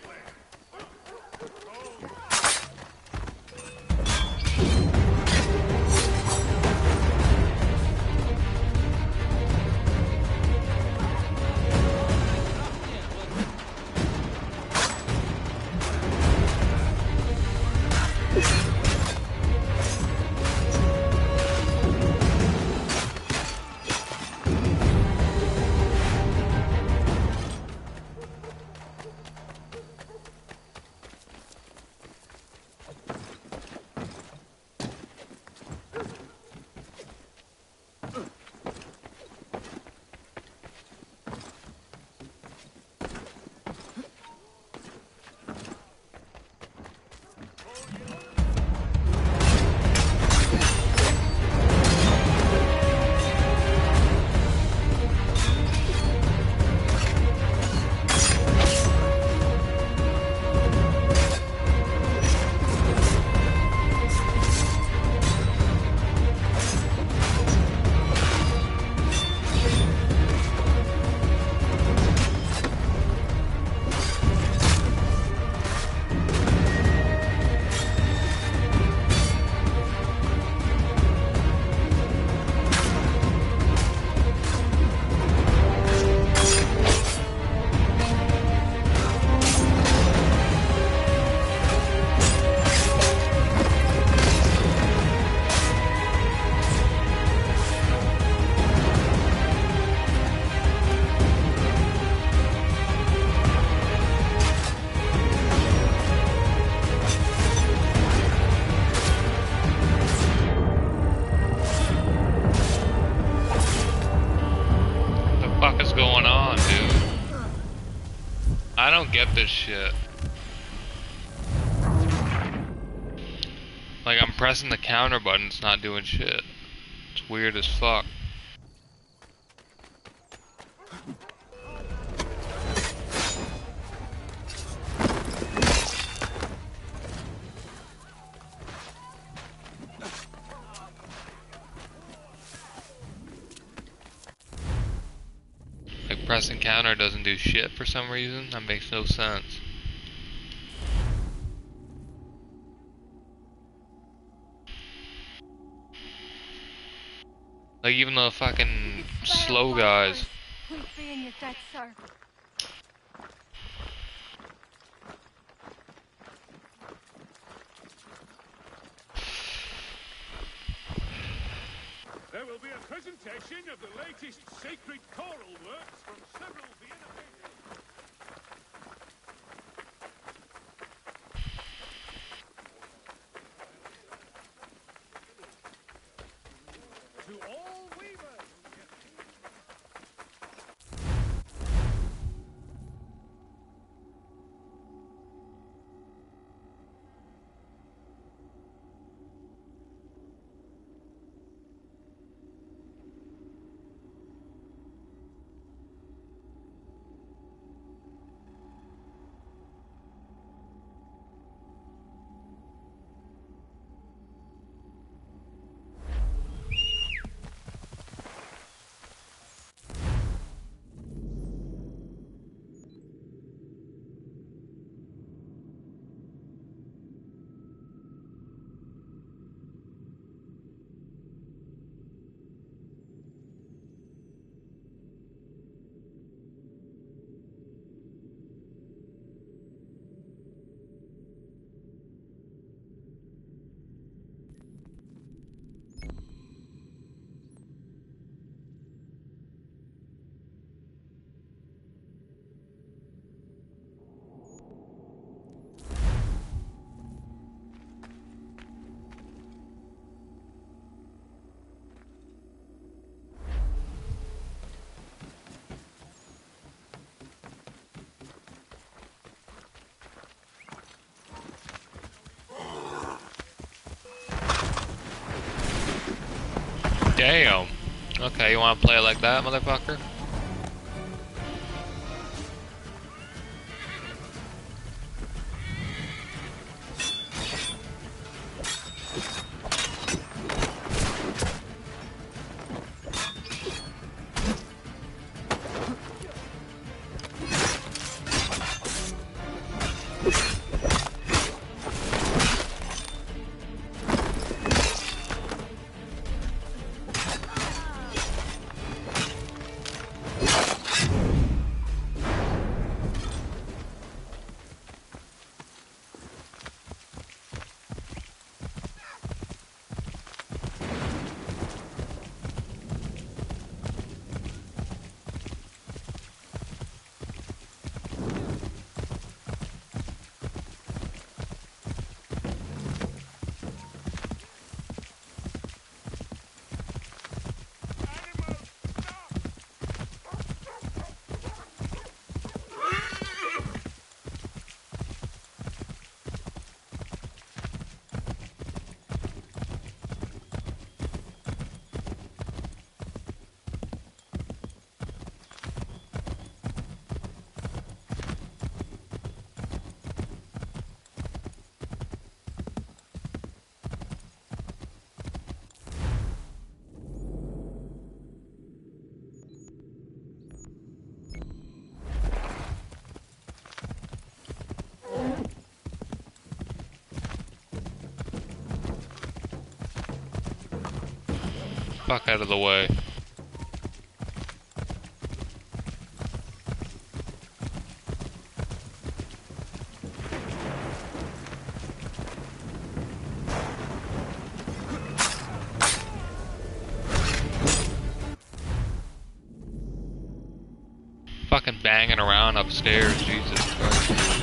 I don't get this shit. Like, I'm pressing the counter button, it's not doing shit. It's weird as fuck. Like, pressing counter doesn't do shit for some reason. That makes no sense. Like, even the fucking slow guys. Please be in your debt, sir. There will be a presentation of the latest sacred choral works from several Vienna painters. To all weavers. Damn. Okay, you wanna play it like that, motherfucker? Fuck out of the way. Fucking banging around upstairs, Jesus Christ.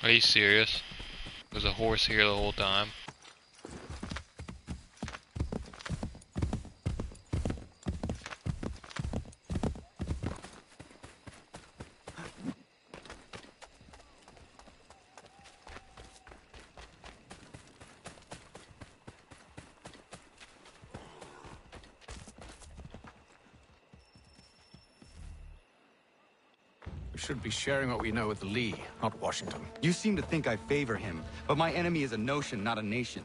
Are you serious? There's a horse here the whole time. We should be sharing what we know with Lee, not Washington. You seem to think I favor him, but my enemy is a notion, not a nation.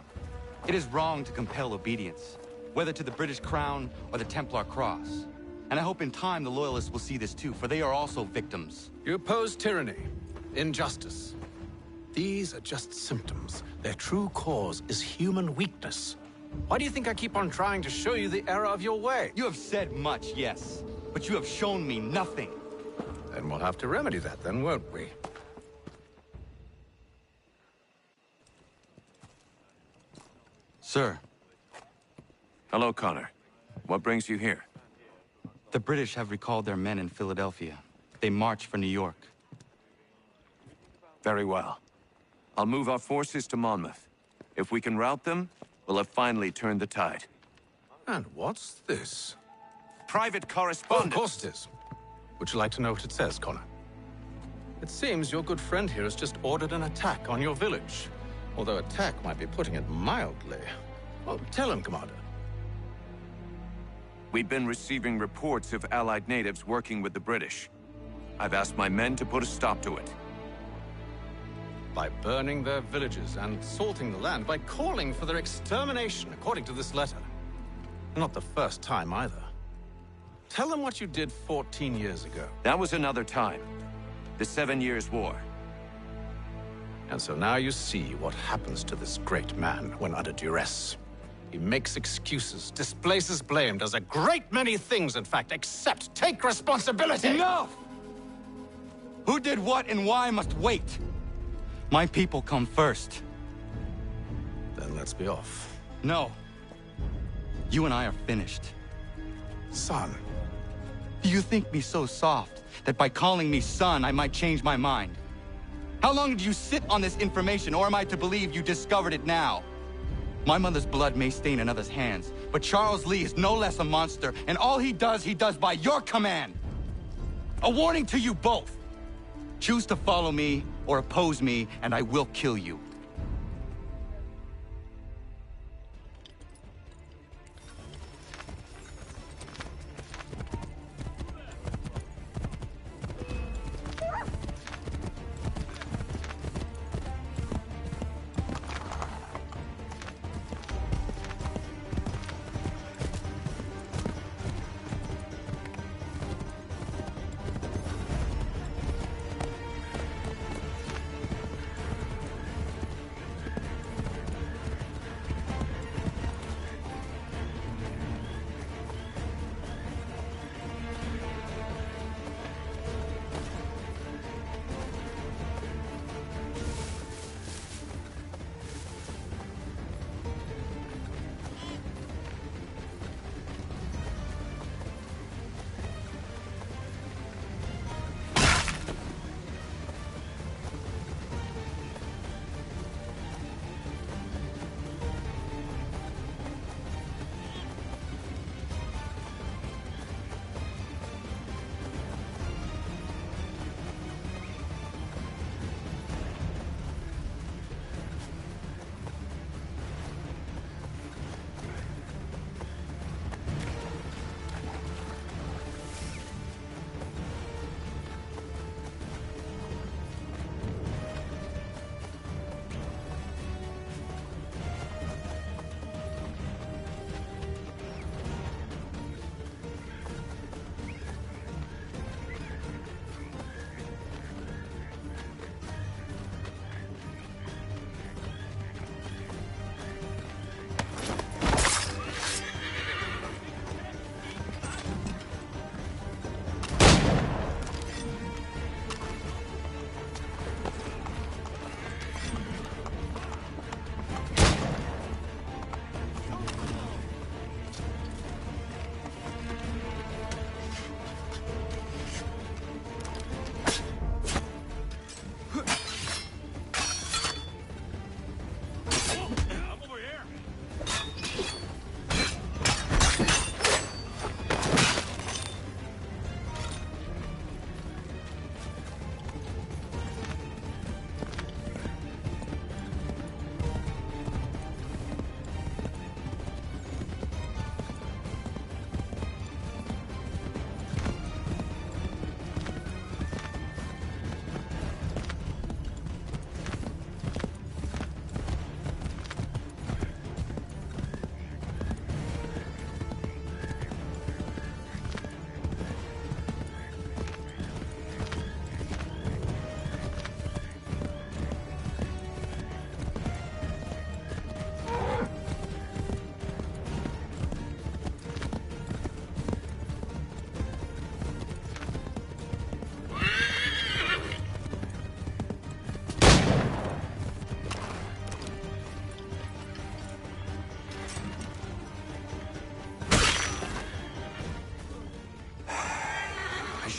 It is wrong to compel obedience, whether to the British Crown or the Templar Cross. And I hope in time the Loyalists will see this too, for they are also victims. You oppose tyranny, injustice. These are just symptoms. Their true cause is human weakness. Why do you think I keep on trying to show you the error of your way? You have said much, yes, but you have shown me nothing. Then we'll have to remedy that then, won't we? Sir. Hello, Connor. What brings you here? The British have recalled their men in Philadelphia. They march for New York. Very well. I'll move our forces to Monmouth. If we can rout them, we'll have finally turned the tide. And what's this? Private correspondence. Oh, of course it is. Would you like to know what it says, Connor? It seems your good friend here has just ordered an attack on your village. Although attack might be putting it mildly. Well, tell him, Commander. We've been receiving reports of Allied natives working with the British. I've asked my men to put a stop to it. By burning their villages and salting the land, by calling for their extermination, according to this letter. Not the first time, either. Tell them what you did 14 years ago. That was another time. The 7 Years' War. And so now you see what happens to this great man when under duress. He makes excuses, displaces blame, does a great many things, in fact, except take responsibility! Enough! Who did what and why must wait. My people come first. Then let's be off. No. You and I are finished. Son. Do you think me so soft that by calling me son, I might change my mind? How long did you sit on this information, or am I to believe you discovered it now? My mother's blood may stain another's hands, but Charles Lee is no less a monster, and all he does by your command. A warning to you both. Choose to follow me or oppose me, and I will kill you.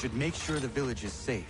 Should make sure the village is safe.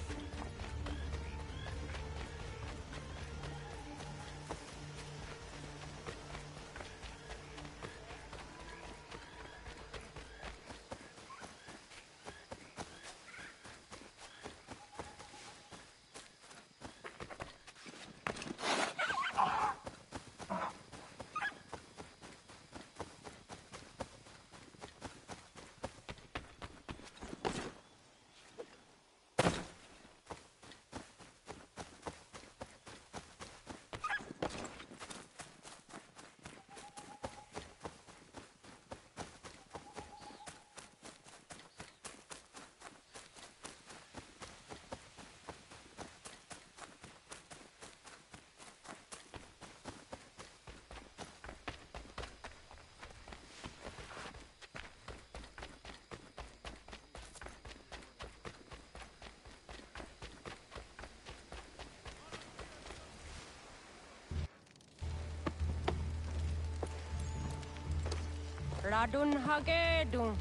Radun hagedun.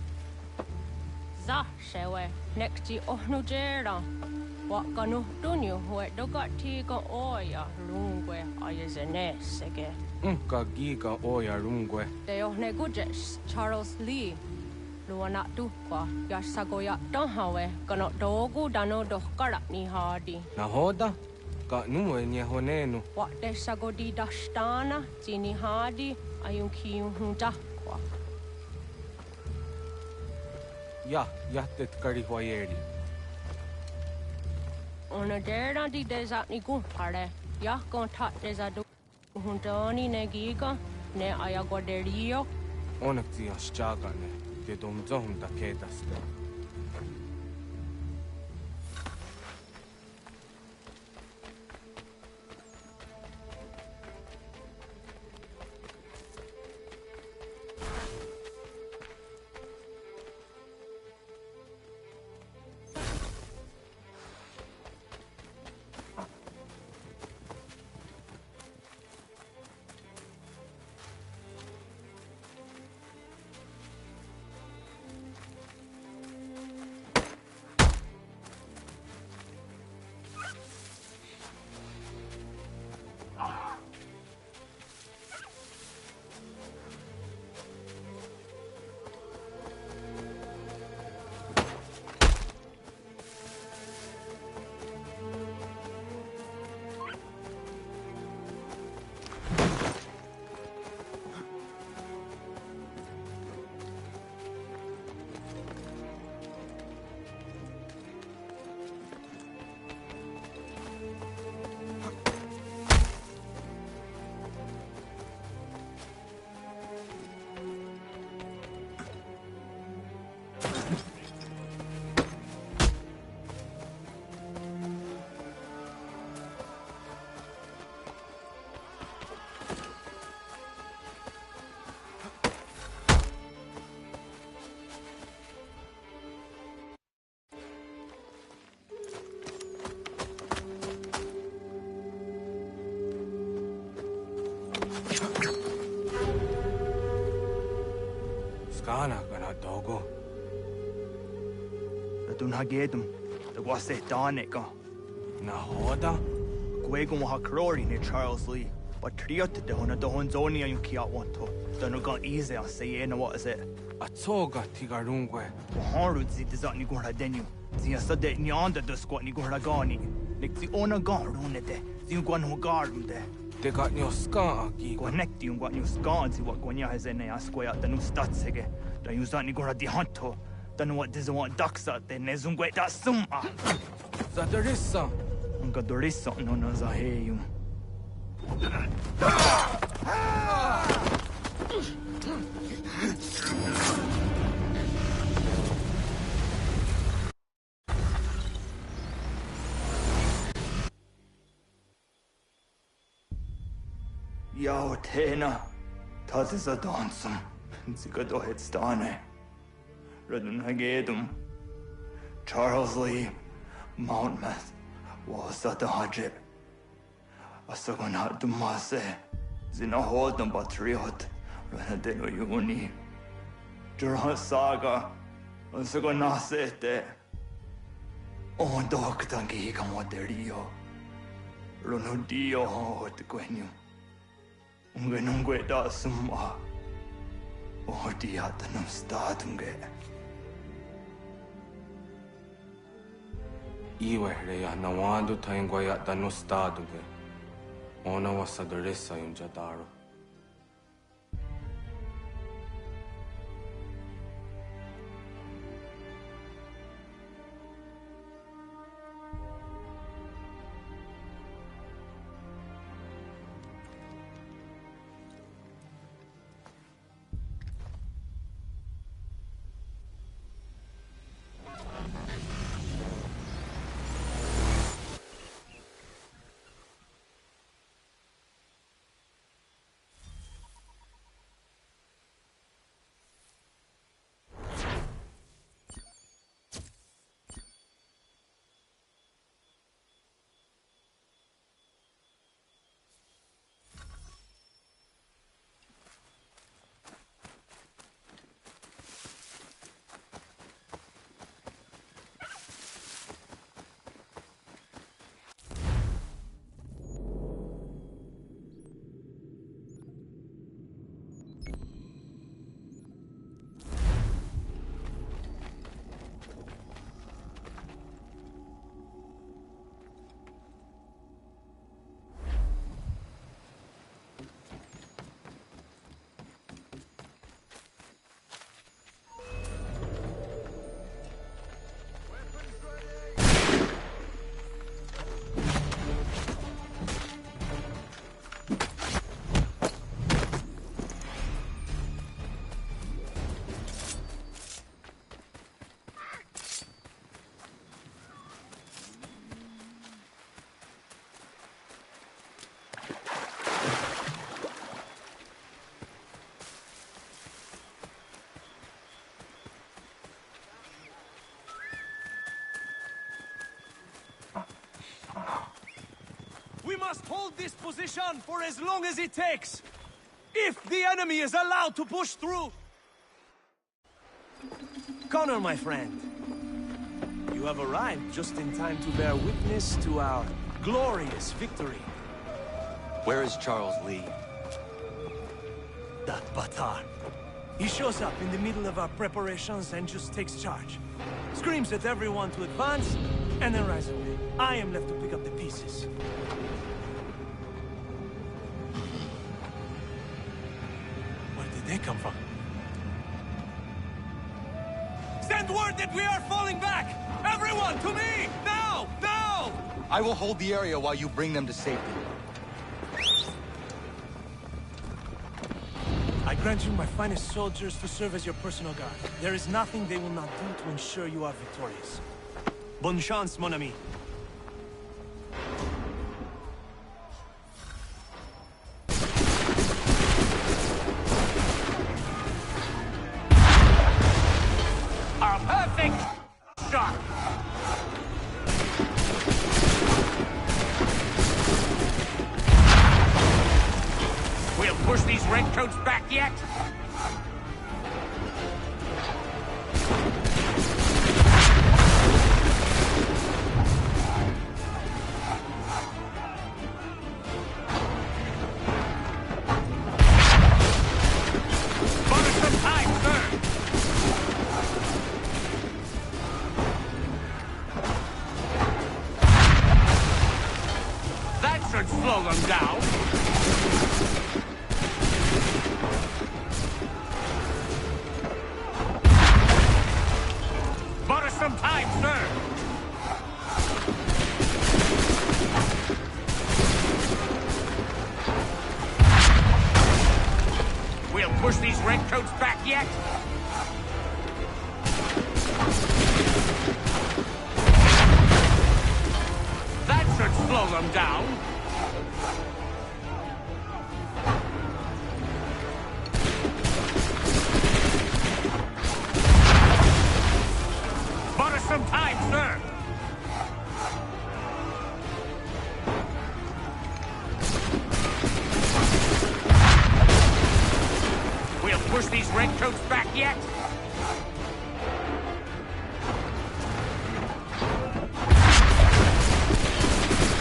Za shewe nekti ohnujera. Wakanu dunyu hue dogati ga oya lungwe ayazenesege. Ka giga oya rungwe. De ohne gujes Charles Lee. Luana tukwa ya sagoya donhawe kano dogu dano dohkara ni hadi. Nahoda? Ka nuwe nye honenu. Wa de sagodi dashtana tini hadi ayun kiyun hundakwa. Ya, yahtet karihwayeri. Ona dera di desa ni gumpare. Ya kontat desa du hundani ne giga ne ayaguaderio. Onak tia shchagane. Te domzohum da kedaste. Skana gana dogo. Radun hagedum. The wase danika. Nahoda? Gwegum ha krori ne Charles Lee. But triot de hona dohon zoni ayun kiat wanto. Danu gan easy on say na what is it? Atsoga tigarungwe. Haru zi dizat ni gurha denu. Zi asade ni anda do squat ni gurha gani. Nik zi ona gan rune de. Zi gwan ho garum de. Te got nyo ska aki. Connect you got new scan zi what gwanya has in ya square the new stats hege. Da you zat ni gurha di hanto. Danu what does want ducks out de ne zungwe da suma. Zadarissa. Unga dorissa no na za heyum. Yao tena, das ist a dansum. Zika do het stane. Redun hagedum. Charles Lee, Mountmouth, was at the Hajib. Asagonat dumase. Zina hodum patriot. Renadeno yuni. Durhan saga. Asagonasete. On doktangi kamoderio. Ronudio hot gwenyu. Ungenungwe da summa. Odiatanum statunge. Iwe reya nawando taingwaya danu staduge. Ona wasadoresa yun jadaro. must hold this position for as long as it takes. If the enemy is allowed to push through. Connor, my friend. You have arrived just in time to bear witness to our glorious victory. Where is Charles Lee? That Batar. He shows up in the middle of our preparations and just takes charge. Screams at everyone to advance, and then rides away. I am left to pick up the pieces. Where did they come from? Send word that we are falling back! Everyone, to me! Now! Now! I will hold the area while you bring them to safety. I grant you my finest soldiers to serve as your personal guard. There is nothing they will not do to ensure you are victorious. Bonne chance, mon ami. A perfect shot! We'll push these redcoats back yet? Slow them down. Bought us some time, sir. We'll push these redcoats back yet? That should slow them down. Some time, sir. We'll push these redcoats back yet?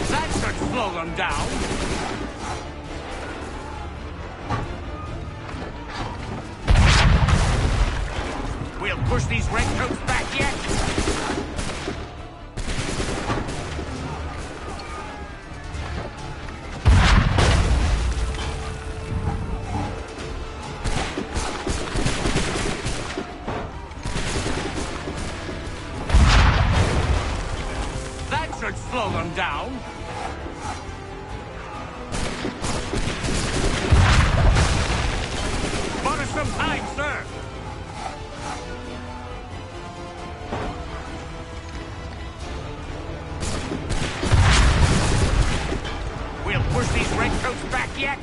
That should slow them down. We'll push these redcoats back yet? That should slow them down. Bought us some time, sir. We'll push these redcoats back yet?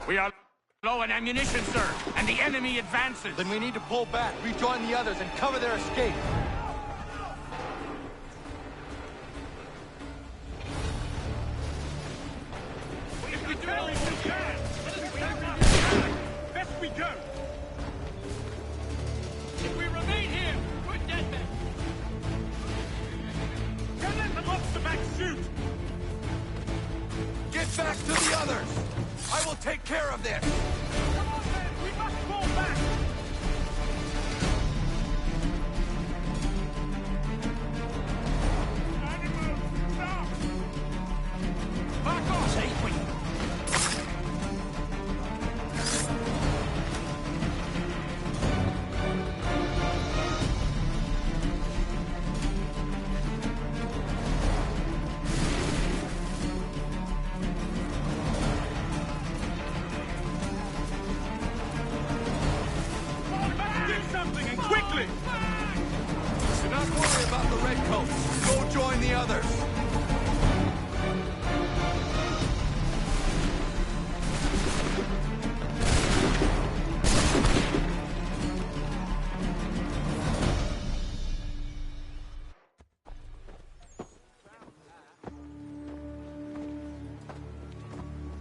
We are low on ammunition, sir, and the enemy advances. Then we need to pull back, rejoin the others, and cover their escape. If we do all we can, best we go. If we remain here, we're dead men. Don't let the lobster back shoot. Get back to the others! I will take care of this! Come on, men! We must fall back! Animals, stop! Back off! Safely!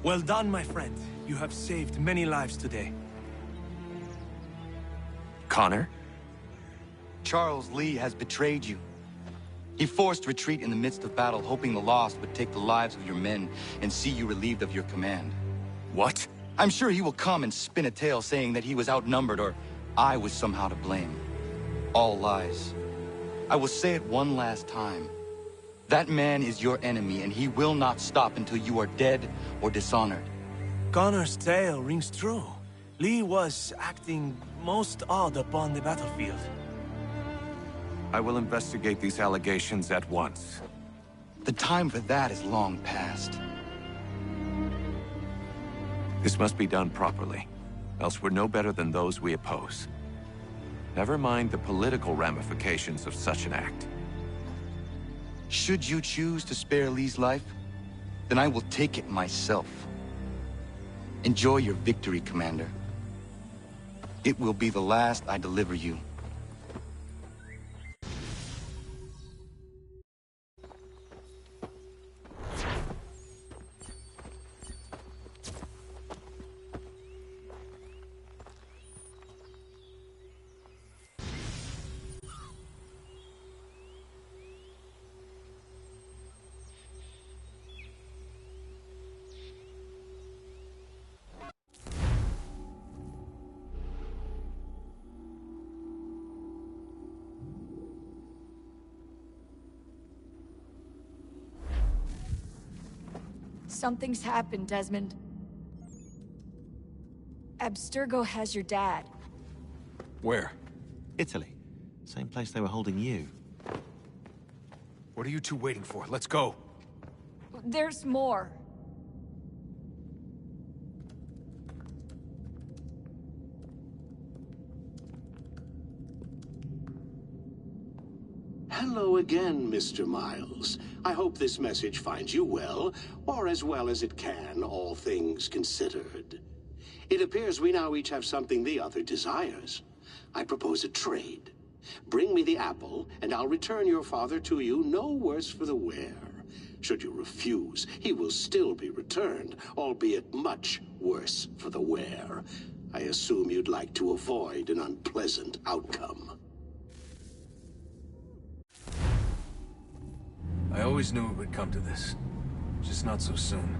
Well done, my friend. You have saved many lives today. Connor? Charles Lee has betrayed you. He forced retreat in the midst of battle, hoping the lost would take the lives of your men and see you relieved of your command. What? I'm sure he will come and spin a tale saying that he was outnumbered or I was somehow to blame. All lies. I will say it one last time. That man is your enemy, and he will not stop until you are dead or dishonored. Connor's tale rings true. Lee was acting most odd upon the battlefield. I will investigate these allegations at once. The time for that is long past. This must be done properly, else we're no better than those we oppose. Never mind the political ramifications of such an act. Should you choose to spare Lee's life, then I will take it myself. Enjoy your victory, Commander. It will be the last I deliver you. Something's happened, Desmond. Abstergo has your dad. Where? Italy. Same place they were holding you. What are you two waiting for? Let's go. There's more. Hello again, Mr. Miles. I hope this message finds you well, or as well as it can, all things considered. It appears we now each have something the other desires. I propose a trade. Bring me the apple, and I'll return your father to you no worse for the wear. Should you refuse, he will still be returned, albeit much worse for the wear. I assume you'd like to avoid an unpleasant outcome. I always knew it would come to this. Just not so soon.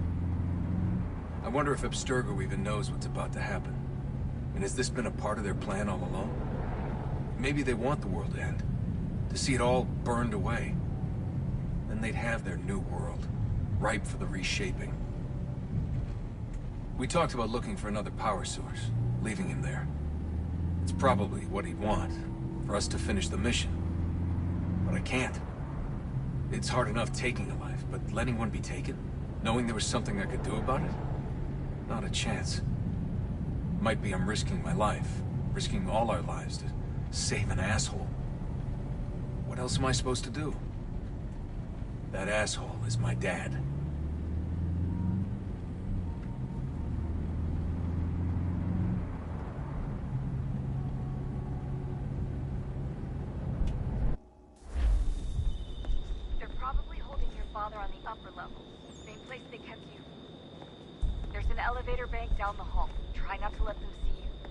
I wonder if Abstergo even knows what's about to happen. And has this been a part of their plan all along? Maybe they want the world to end. To see it all burned away. Then they'd have their new world, ripe for the reshaping. We talked about looking for another power source, leaving him there. It's probably what he'd want, for us to finish the mission. But I can't. It's hard enough taking a life, but letting one be taken? Knowing there was something I could do about it? Not a chance. Might be I'm risking my life, risking all our lives to save an asshole. What else am I supposed to do? That asshole is my dad. On the upper level. Same place they kept you. There's an elevator bank down the hall. Try not to let them see you.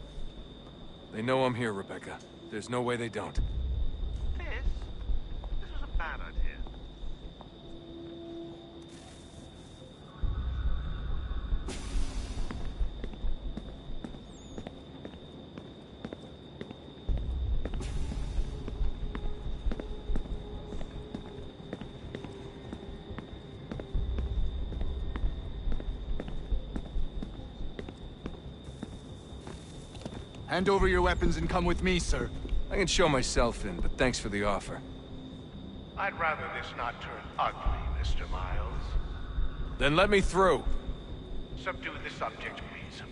They know I'm here, Rebecca. There's no way they don't. This is a bad idea. Hand over your weapons and come with me, sir. I can show myself in, but thanks for the offer. I'd rather this not turn ugly, Mr. Miles. Then let me through. Subdue the subject, please.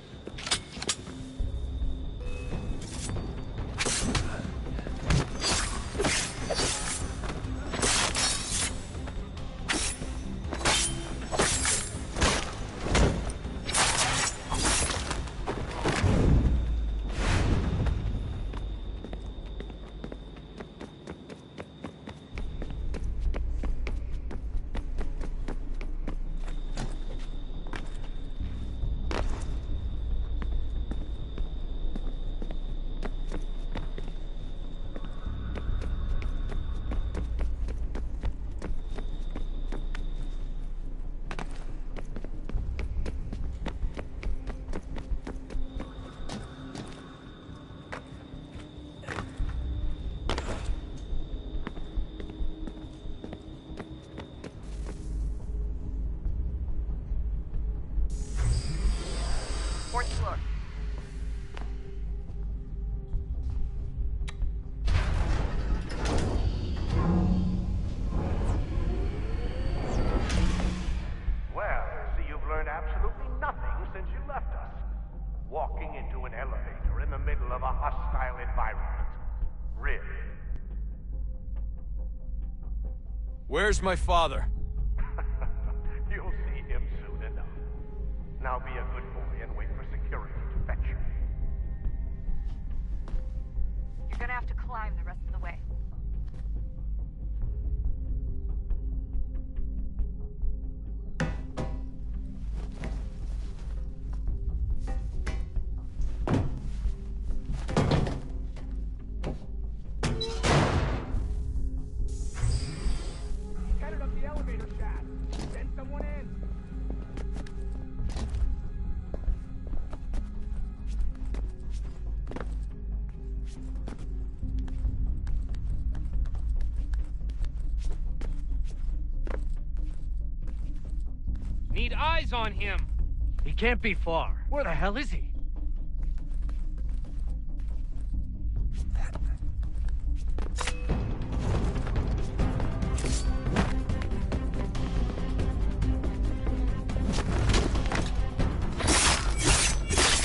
4th floor. Well, I see you've learned absolutely nothing since you left us. Walking into an elevator in the middle of a hostile environment. Really? Where's my father? You'll see him soon enough. Now be a good boy and wait for security to fetch you. You're gonna have to climb the rest of the way. Headed up the elevator shaft. Send someone in. Need eyes on him. He can't be far. Where the hell is he?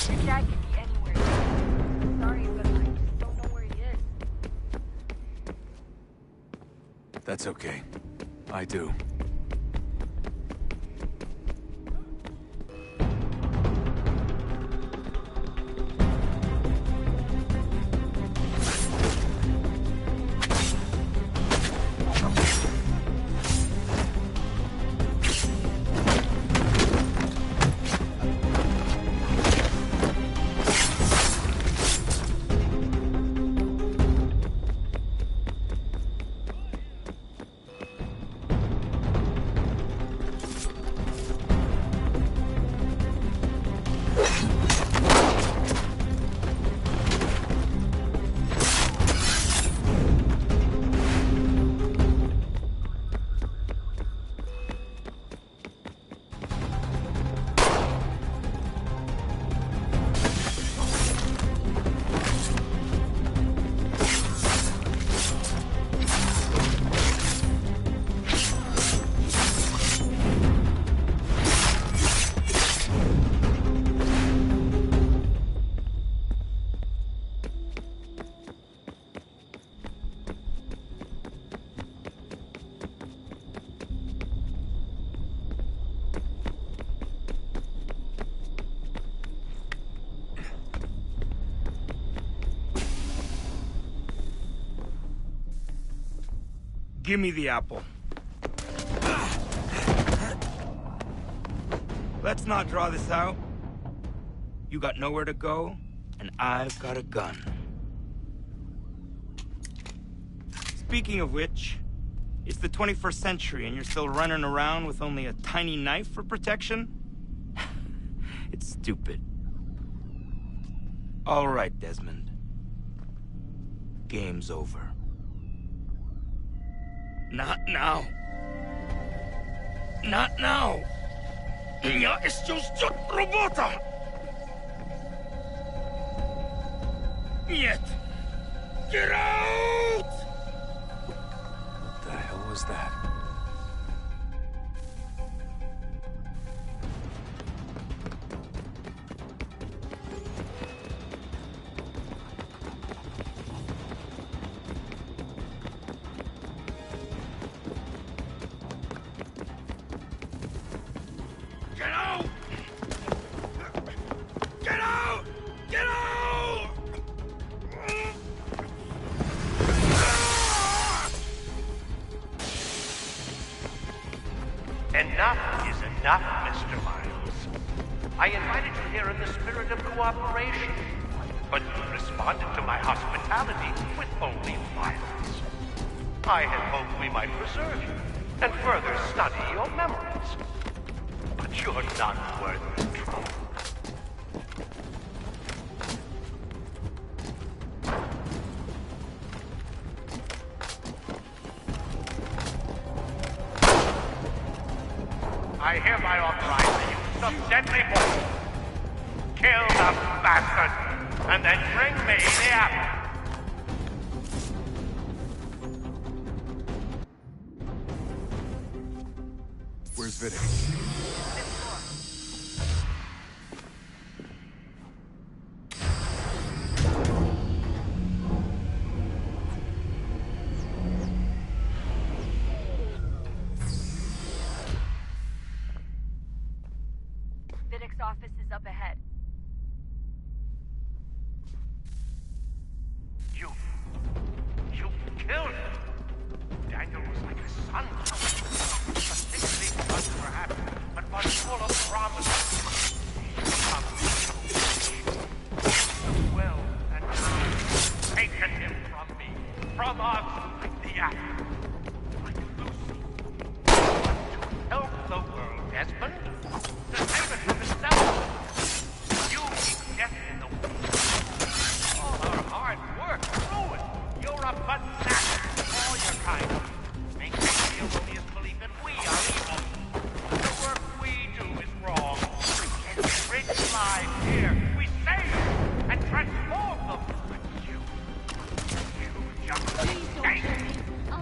Your dad could be anywhere. Sorry, but I just don't know where he is. That's okay. I do. Give me the apple. Let's not draw this out. You got nowhere to go, and I've got a gun. Speaking of which, it's the 21st century and you're still running around with only a tiny knife for protection? It's stupid. All right, Desmond. Game's over. Not now. Not now. Я еще ждет работа. Нет. Get out! What the hell was that? Get out! Get out! Get out! Enough is enough, Mr. Miles. I invited you here in the spirit of cooperation, but you responded to my hospitality with only violence. I had hoped we might preserve you and further study your memories. But you're not worth the trouble. I hereby authorize the use of deadly force. Kill the bastard, and then bring me the apple. Where's Vidic? Vidic's office is up ahead. You killed him. Daniel was like a son. Particularly blood, perhaps, but was full of promise. Well, and now, taken him from me, from us, like the apple, like Lucy. To help the world, Desmond, to save it from itself. You keep death in the way. All our hard work ruined. You're a fanatic, all your kind. Make me the erroneous belief that we are evil. The work we do is wrong. And enrich lives here. We save and transform them. But you just take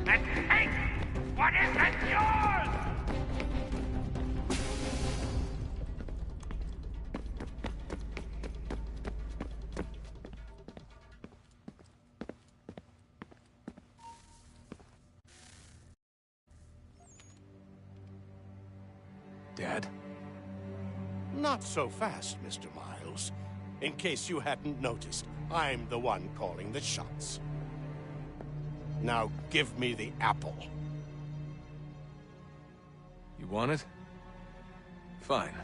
and take what isn't yours! Dad? Not so fast, Mr. Miles. In case you hadn't noticed, I'm the one calling the shots. Now give me the apple. You want it? Fine.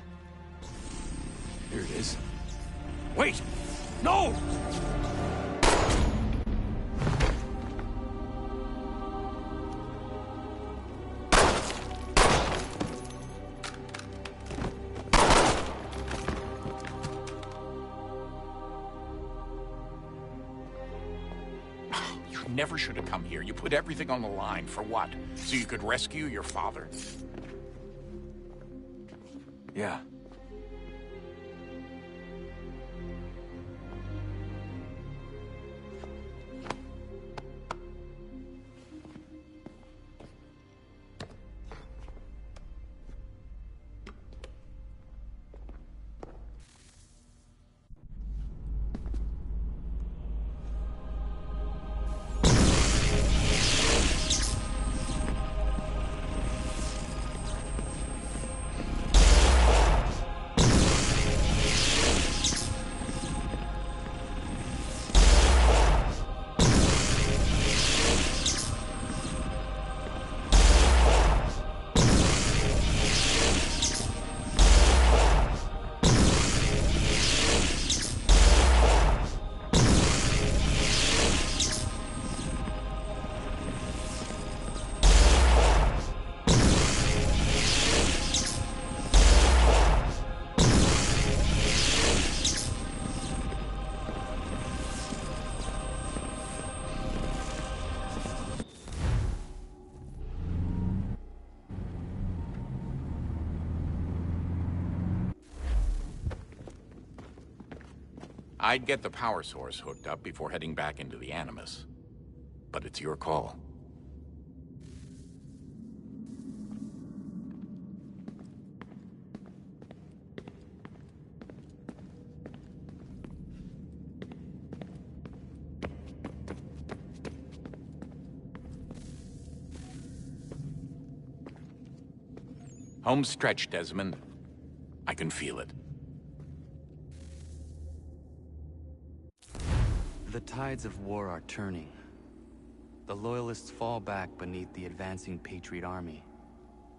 Here it is. Wait! No! Never should have come here. You put everything on the line. For what? So you could rescue your father? Yeah. I'd get the power source hooked up before heading back into the Animus. But it's your call. Home stretch, Desmond. I can feel it. The tides of war are turning. The Loyalists fall back beneath the advancing Patriot army,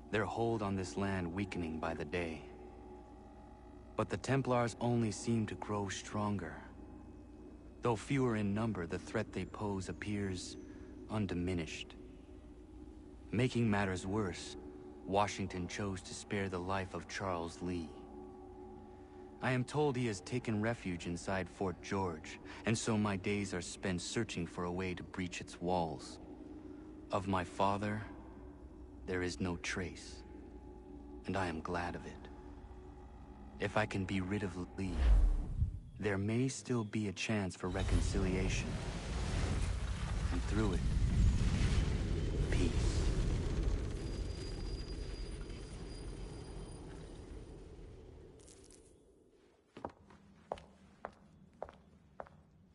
their hold on this land weakening by the day. But the Templars only seem to grow stronger. Though fewer in number, the threat they pose appears undiminished. Making matters worse, Washington chose to spare the life of Charles Lee. I am told he has taken refuge inside Fort George, and so my days are spent searching for a way to breach its walls. Of my father, there is no trace, and I am glad of it. If I can be rid of Lee, there may still be a chance for reconciliation. And through it, peace.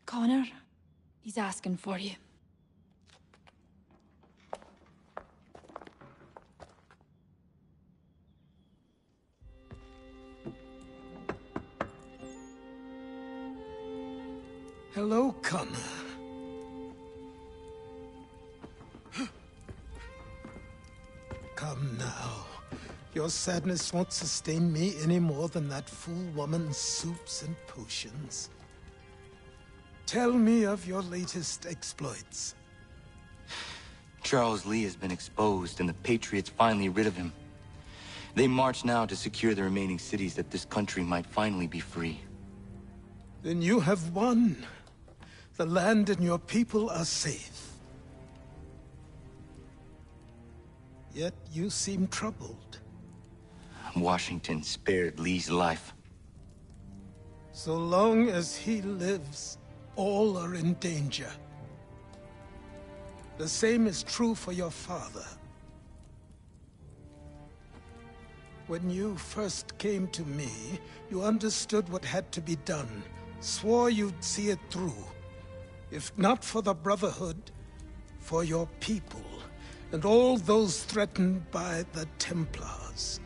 Connor, he's asking for you. Hello, Connor. Come now. Your sadness won't sustain me any more than that fool woman's soups and potions. Tell me of your latest exploits. Charles Lee has been exposed, and the Patriots finally rid of him. They march now to secure the remaining cities that this country might finally be free. Then you have won. The land and your people are safe. Yet you seem troubled. Washington spared Lee's life. So long as he lives, all are in danger. The same is true for your father. When you first came to me, you understood what had to be done, swore you'd see it through. If not for the Brotherhood, for your people, and all those threatened by the Templars.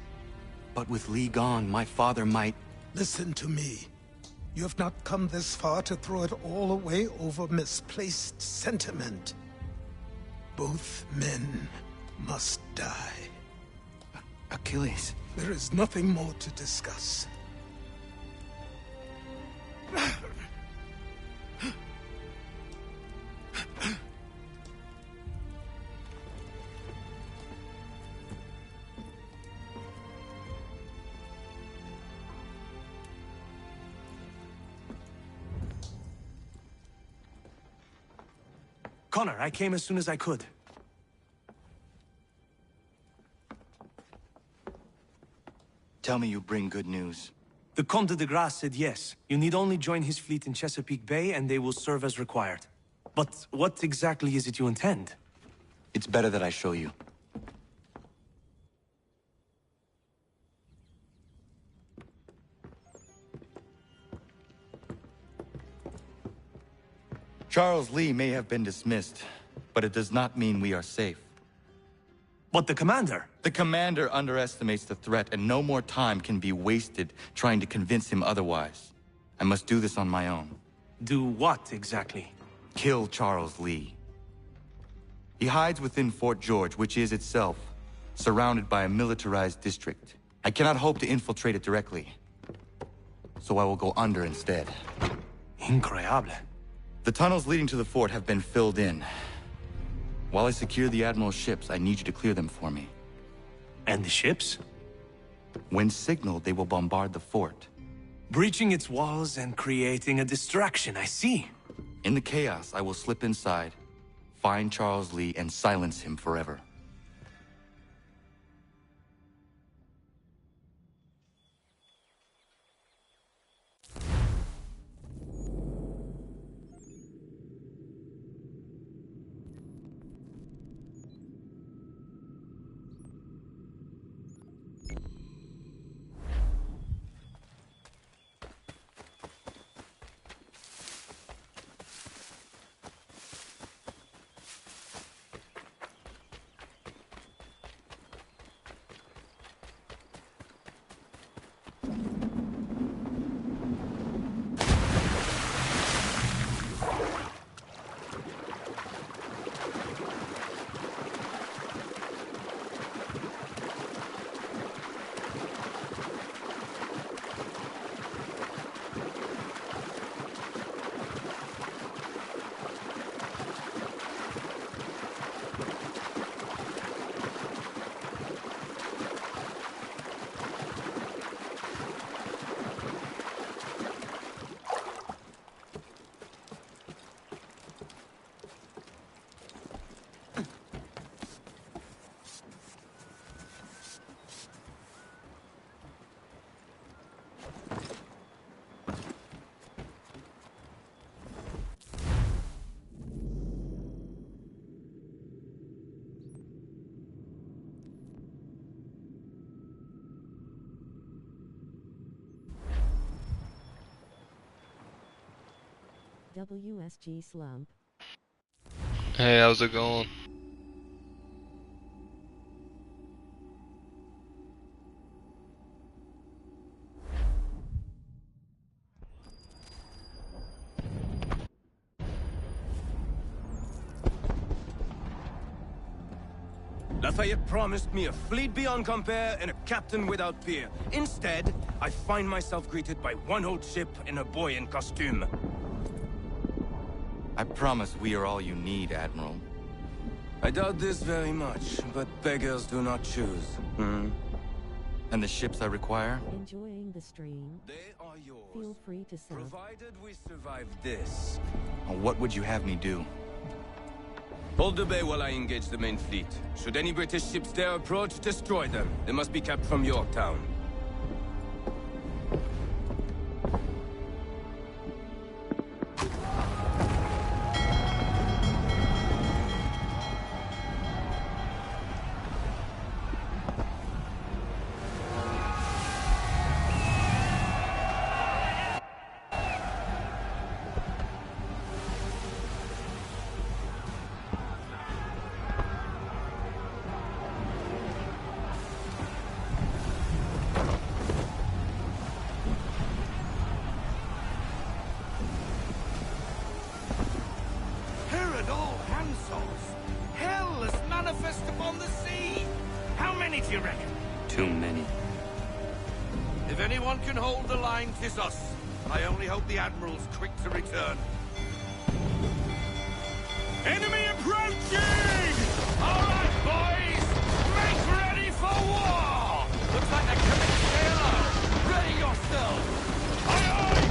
But with Lee gone, my father might... Listen to me. You have not come this far to throw it all away over misplaced sentiment. Both men must die. Achilles. There is nothing more to discuss. Connor, I came as soon as I could. Tell me you bring good news. The Comte de Grasse said yes. You need only join his fleet in Chesapeake Bay and they will serve as required. But what exactly is it you intend? It's better that I show you. Charles Lee may have been dismissed, but it does not mean we are safe. But the commander? The commander underestimates the threat, and no more time can be wasted trying to convince him otherwise. I must do this on my own. Do what, exactly? Kill Charles Lee. He hides within Fort George, which is itself surrounded by a militarized district. I cannot hope to infiltrate it directly, so I will go under instead. Incroyable. The tunnels leading to the fort have been filled in. While I secure the Admiral's ships, I need you to clear them for me. And the ships? When signaled, they will bombard the fort. Breaching its walls and creating a distraction, I see. In the chaos, I will slip inside, find Charles Lee, and silence him forever. WSG Slump. Hey, how's it going? Lafayette promised me a fleet beyond compare and a captain without peer. Instead, I find myself greeted by one old ship and a boy in costume. I promise we are all you need, Admiral. I doubt this very much, but beggars do not choose. Hmm? And the ships I require? Enjoying the stream? They are yours. Feel free to sub. Provided we survive this. What would you have me do? Hold the bay while I engage the main fleet. Should any British ships dare approach, destroy them. They must be kept from Yorktown. Herod all handsaws. Hell is manifest upon the sea. How many do you reckon? Too many. If anyone can hold the line, 'tis us. I only hope the Admiral's quick to return. Enemy approaching! All right, boys! Make ready for war! Looks like they're coming to say hello. Ready yourselves! Aye, aye!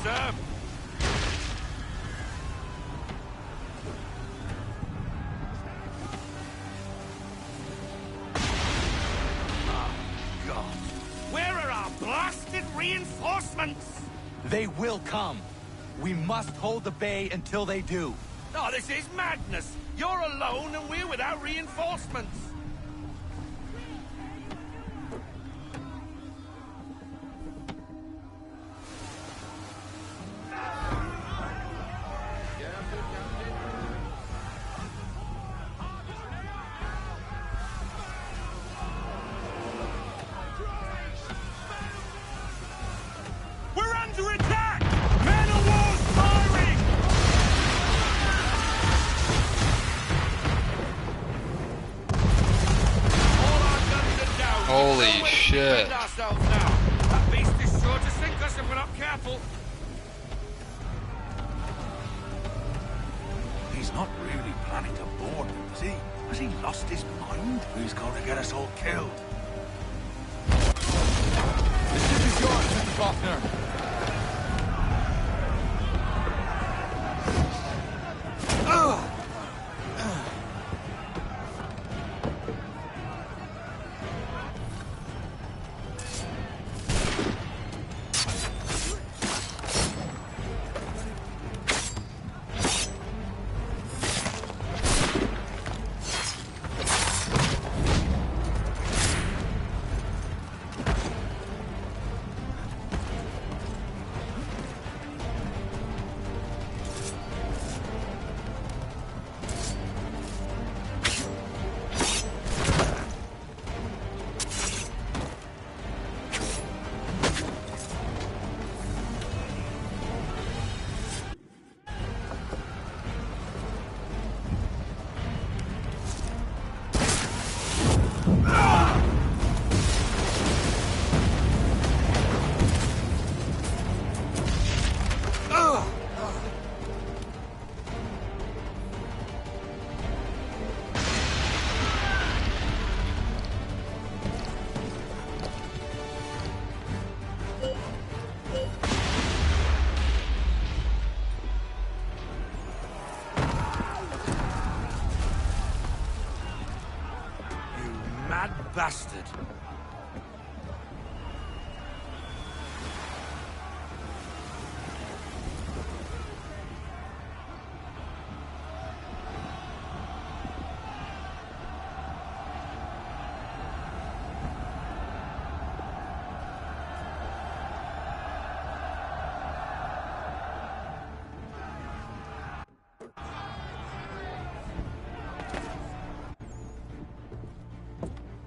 sir. Where are our blasted reinforcements? They will come. We must hold the bay until they do. Oh, this is madness! You're alone and we're without reinforcements! We're under attack! Man of war's firing! All our guns are down. Holy No way to shit. defend ourselves now. That beast is sure to sink us if we're not careful. He's not really planning to board them, is he? Has he lost his mind? He's going to get us all killed. The ship is yours, Mr. Faulkner. Mad bastard.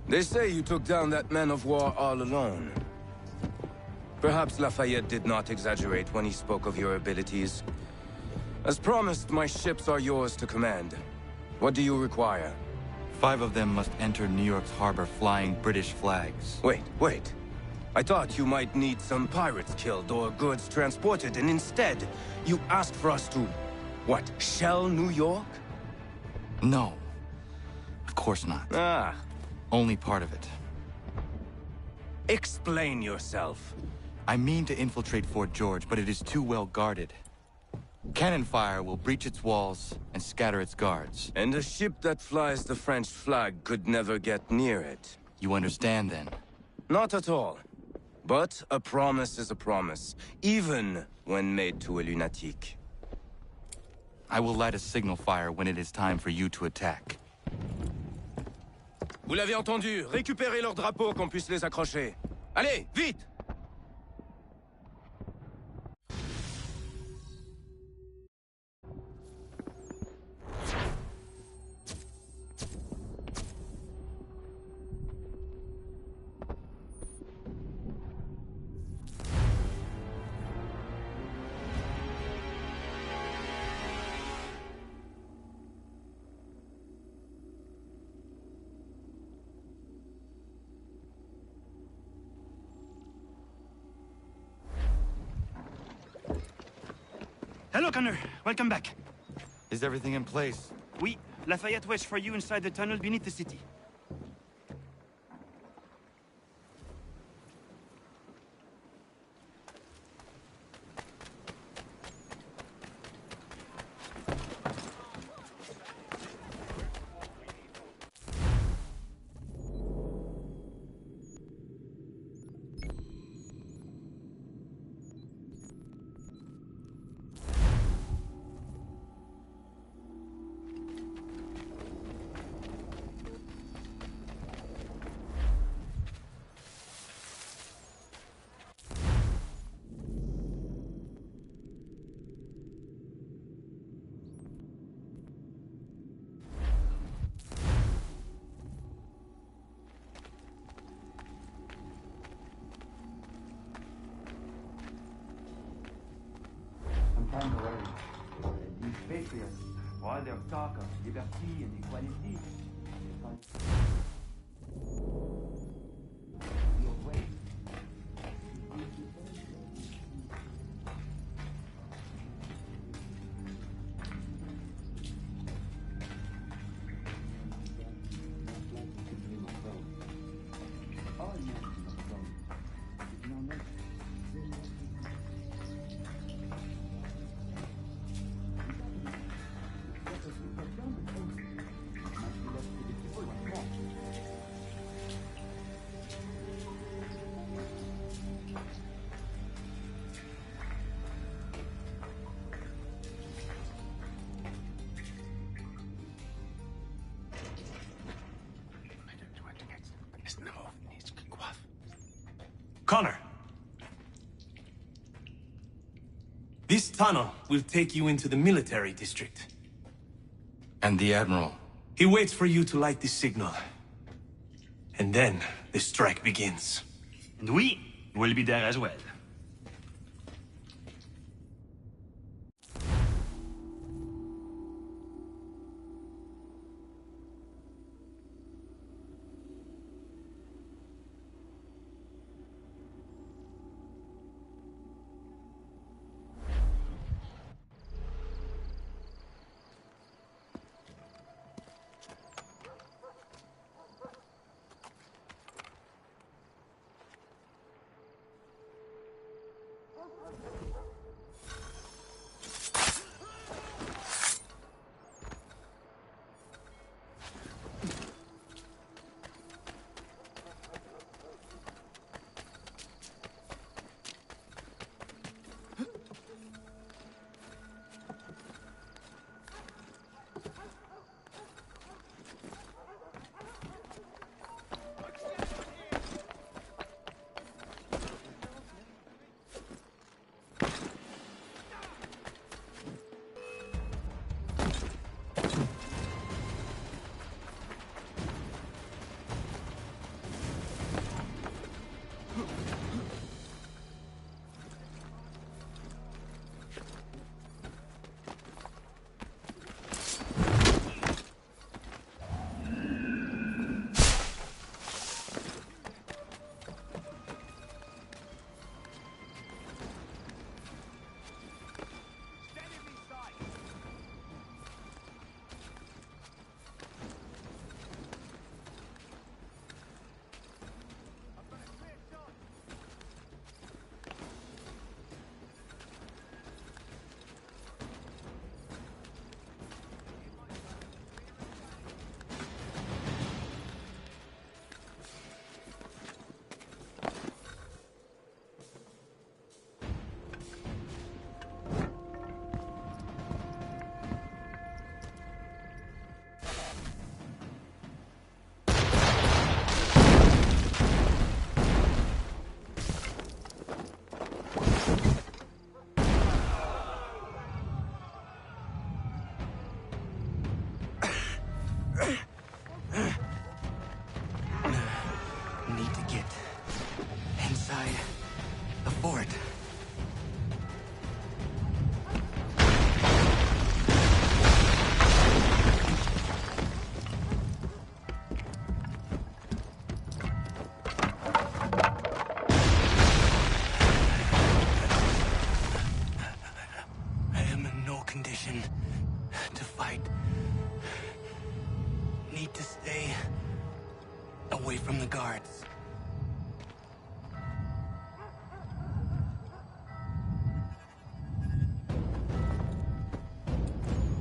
They say you took down that man of war all alone. Perhaps Lafayette did not exaggerate when he spoke of your abilities. As promised, my ships are yours to command. What do you require? 5 of them must enter New York's harbor flying British flags. Wait. I thought you might need some pirates killed or goods transported, and instead, you asked for us to... what, shell New York? No. Of course not. Ah. Only part of it. Explain yourself. I mean to infiltrate Fort George, but it is too well guarded. Cannon fire will breach its walls and scatter its guards. And a ship that flies the French flag could never get near it. You understand, then? Not at all. But a promise is a promise, even when made to a lunatic. I will light a signal fire when it is time for you to attack. Vous l'avez entendu, récupérez leurs drapeaux qu'on puisse les accrocher. Allez, vite! Hello, Connor. Welcome back. Is everything in place? Oui. Lafayette waits for you inside the tunnel beneath the city. Les patriots, while their talk of liberty and equality, your way. Connor. This tunnel will take you into the military district. And the Admiral? He waits for you to light this signal. And then the strike begins. And we will be there as well.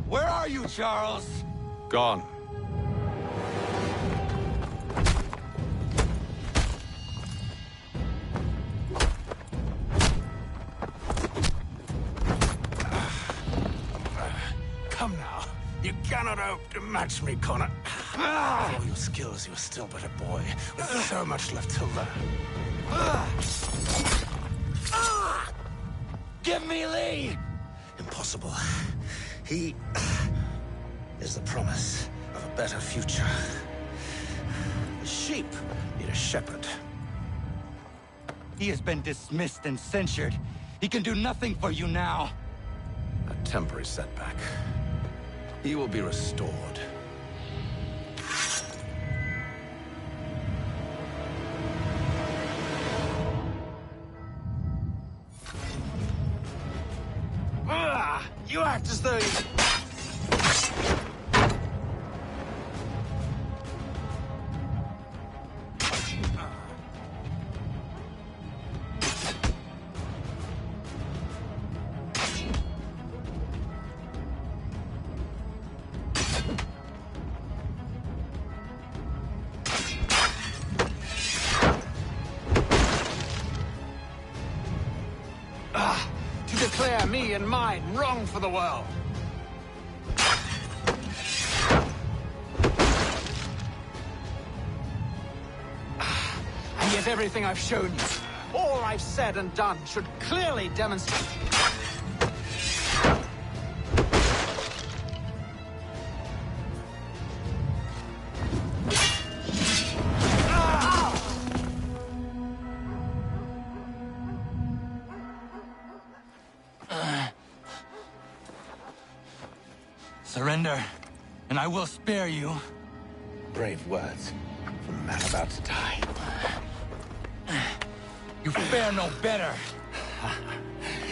Where are you, Charles? Gone. Come now. You cannot hope to match me, Connor. For all your skills, you're still but a boy, with so much left to learn. Give me Lee! Impossible. He is the promise of a better future. The sheep need a shepherd. He has been dismissed and censured. He can do nothing for you now. temporary setback. He will be restored. You act as though you... to declare me and mine wrong for the world. And yet everything I've shown you, all I've said and done, should clearly demonstrate... Surrender, and I will spare you. Brave words from a man about to die. You fare no better.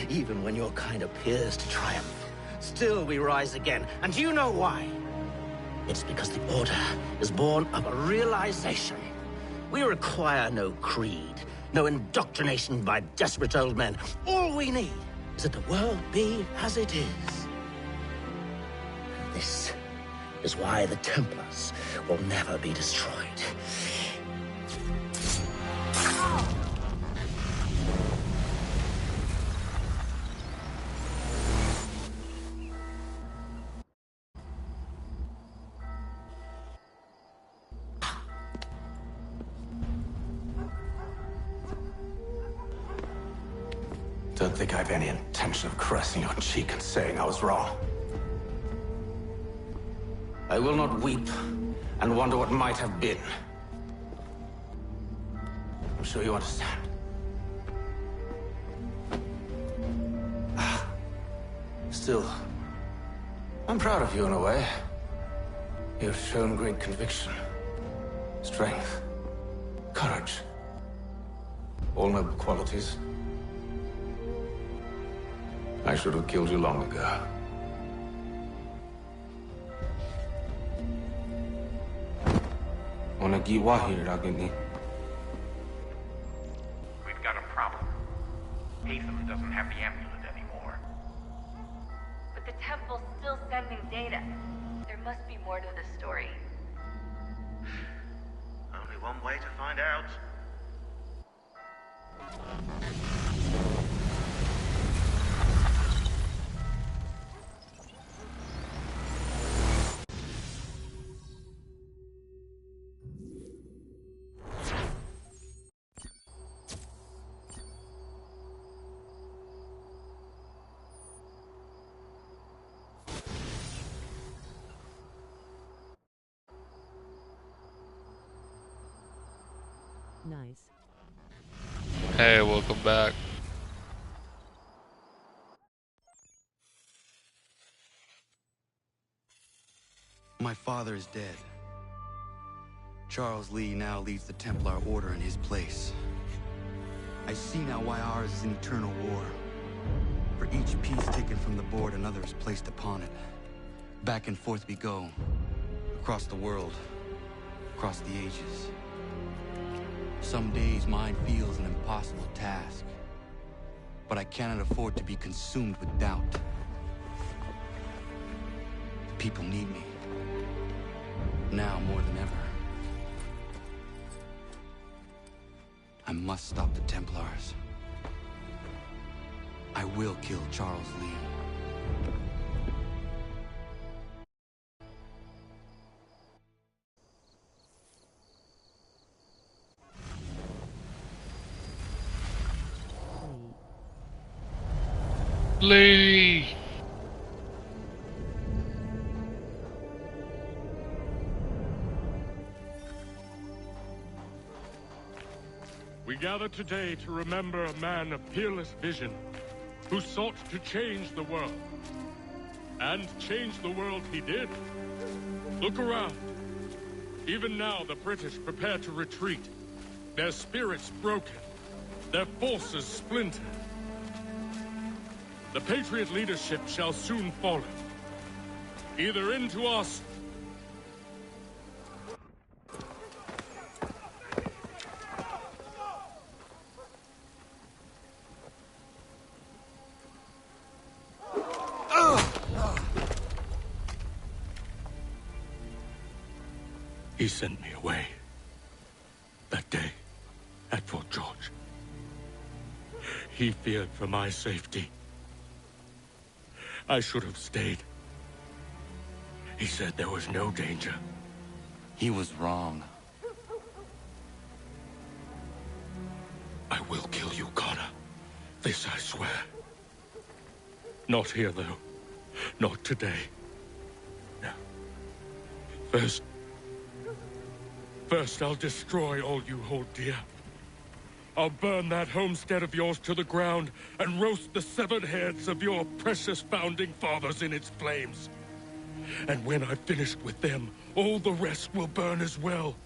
Even when your kind appears to triumph, still we rise again. And do you know why? It's because the Order is born of a realization. We require no creed, no indoctrination by desperate old men. All we need is that the world be as it is. This is why the Templars will never be destroyed. Don't think I have any intention of caressing your cheek and saying I was wrong. I will not weep and wonder what might have been. I'm sure you understand. Still, I'm proud of you in a way. You have shown great conviction, strength, courage. All noble qualities. I should have killed you long ago. We've got a problem. Aetham doesn't have the amulet anymore. But the temple's still sending data. There must be more to this story. Only one way to find out. Nice. Hey, welcome back. My father is dead. Charles Lee now leads the Templar Order in his place. I see now why ours is an eternal war. For each piece taken from the board, another is placed upon it. Back and forth we go. Across the world. Across the ages. Some days mine feels an impossible task. But I cannot afford to be consumed with doubt. The people need me. Now more than ever. I must stop the Templars. I will kill Charles Lee. Lee! We gather today to remember a man of peerless vision who sought to change the world. And change the world he did. Look around. Even now, the British prepare to retreat. Their spirits broken. Their forces splintered. The Patriot leadership shall soon follow. Either into us... He sent me away. That day, at Fort George. He feared for my safety. I should have stayed. He said there was no danger. He was wrong. I will kill you, Connor. This I swear. Not here, though. Not today. No. First, I'll destroy all you hold dear. I'll burn that homestead of yours to the ground and roast the severed heads of your precious founding fathers in its flames. And when I've finished with them, all the rest will burn as well.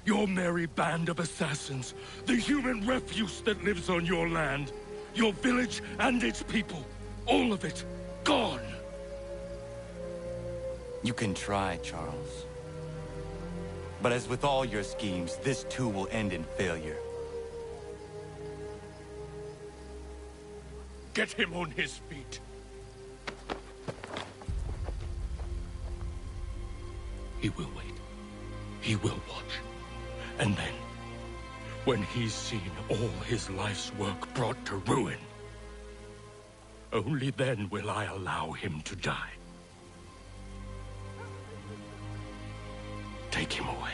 Your merry band of assassins, the human refuse that lives on your land, your village and its people, all of it, gone. You can try, Charles. But as with all your schemes, this too will end in failure. Get him on his feet. He will wait. He will watch. And then, when he's seen all his life's work brought to ruin, only then will I allow him to die. Take him away.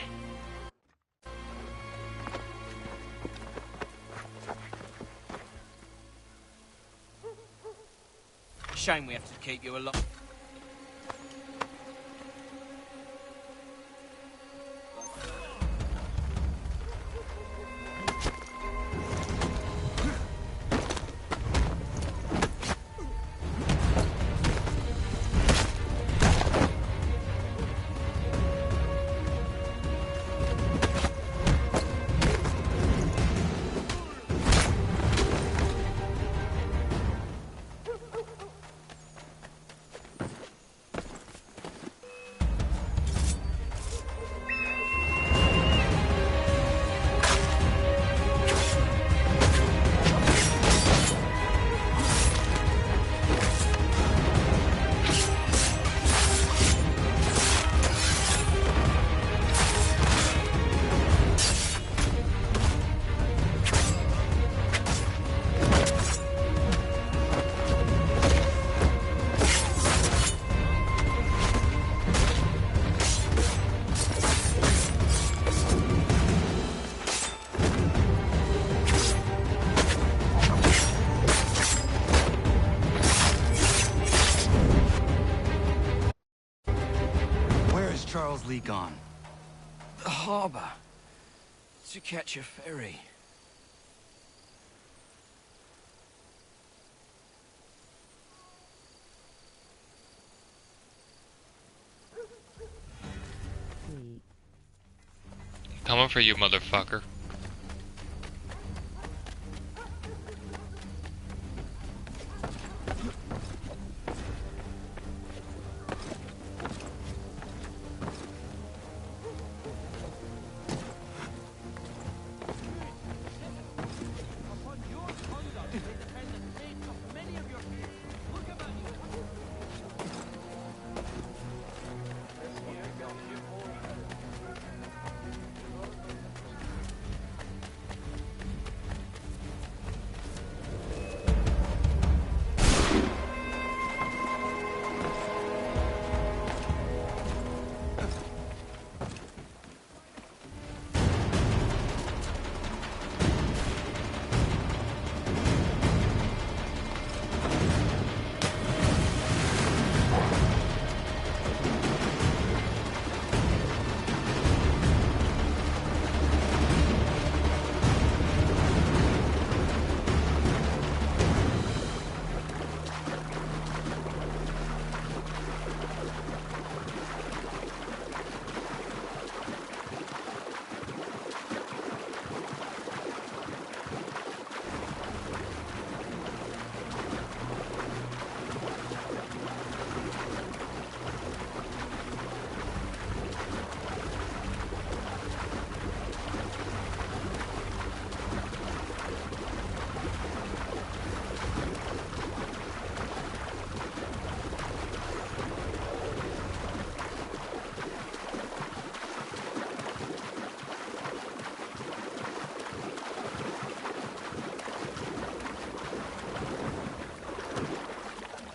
Shame we have to keep you alive. Charles Lee gone? The harbor. To catch a ferry. Coming for you, motherfucker.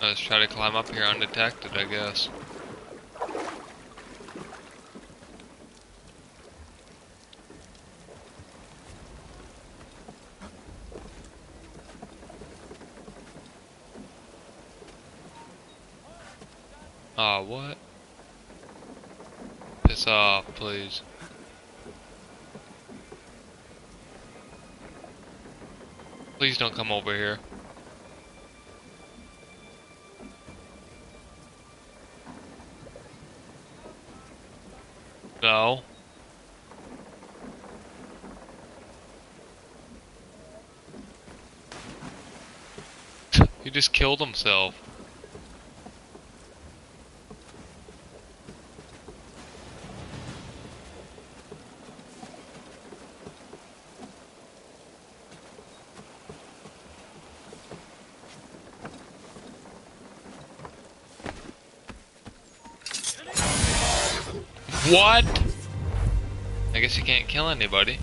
Let's try to climb up here undetected, I guess. Aw, what? Piss off, please. Please don't come over here. No. He just killed himself. What? I guess you can't kill anybody.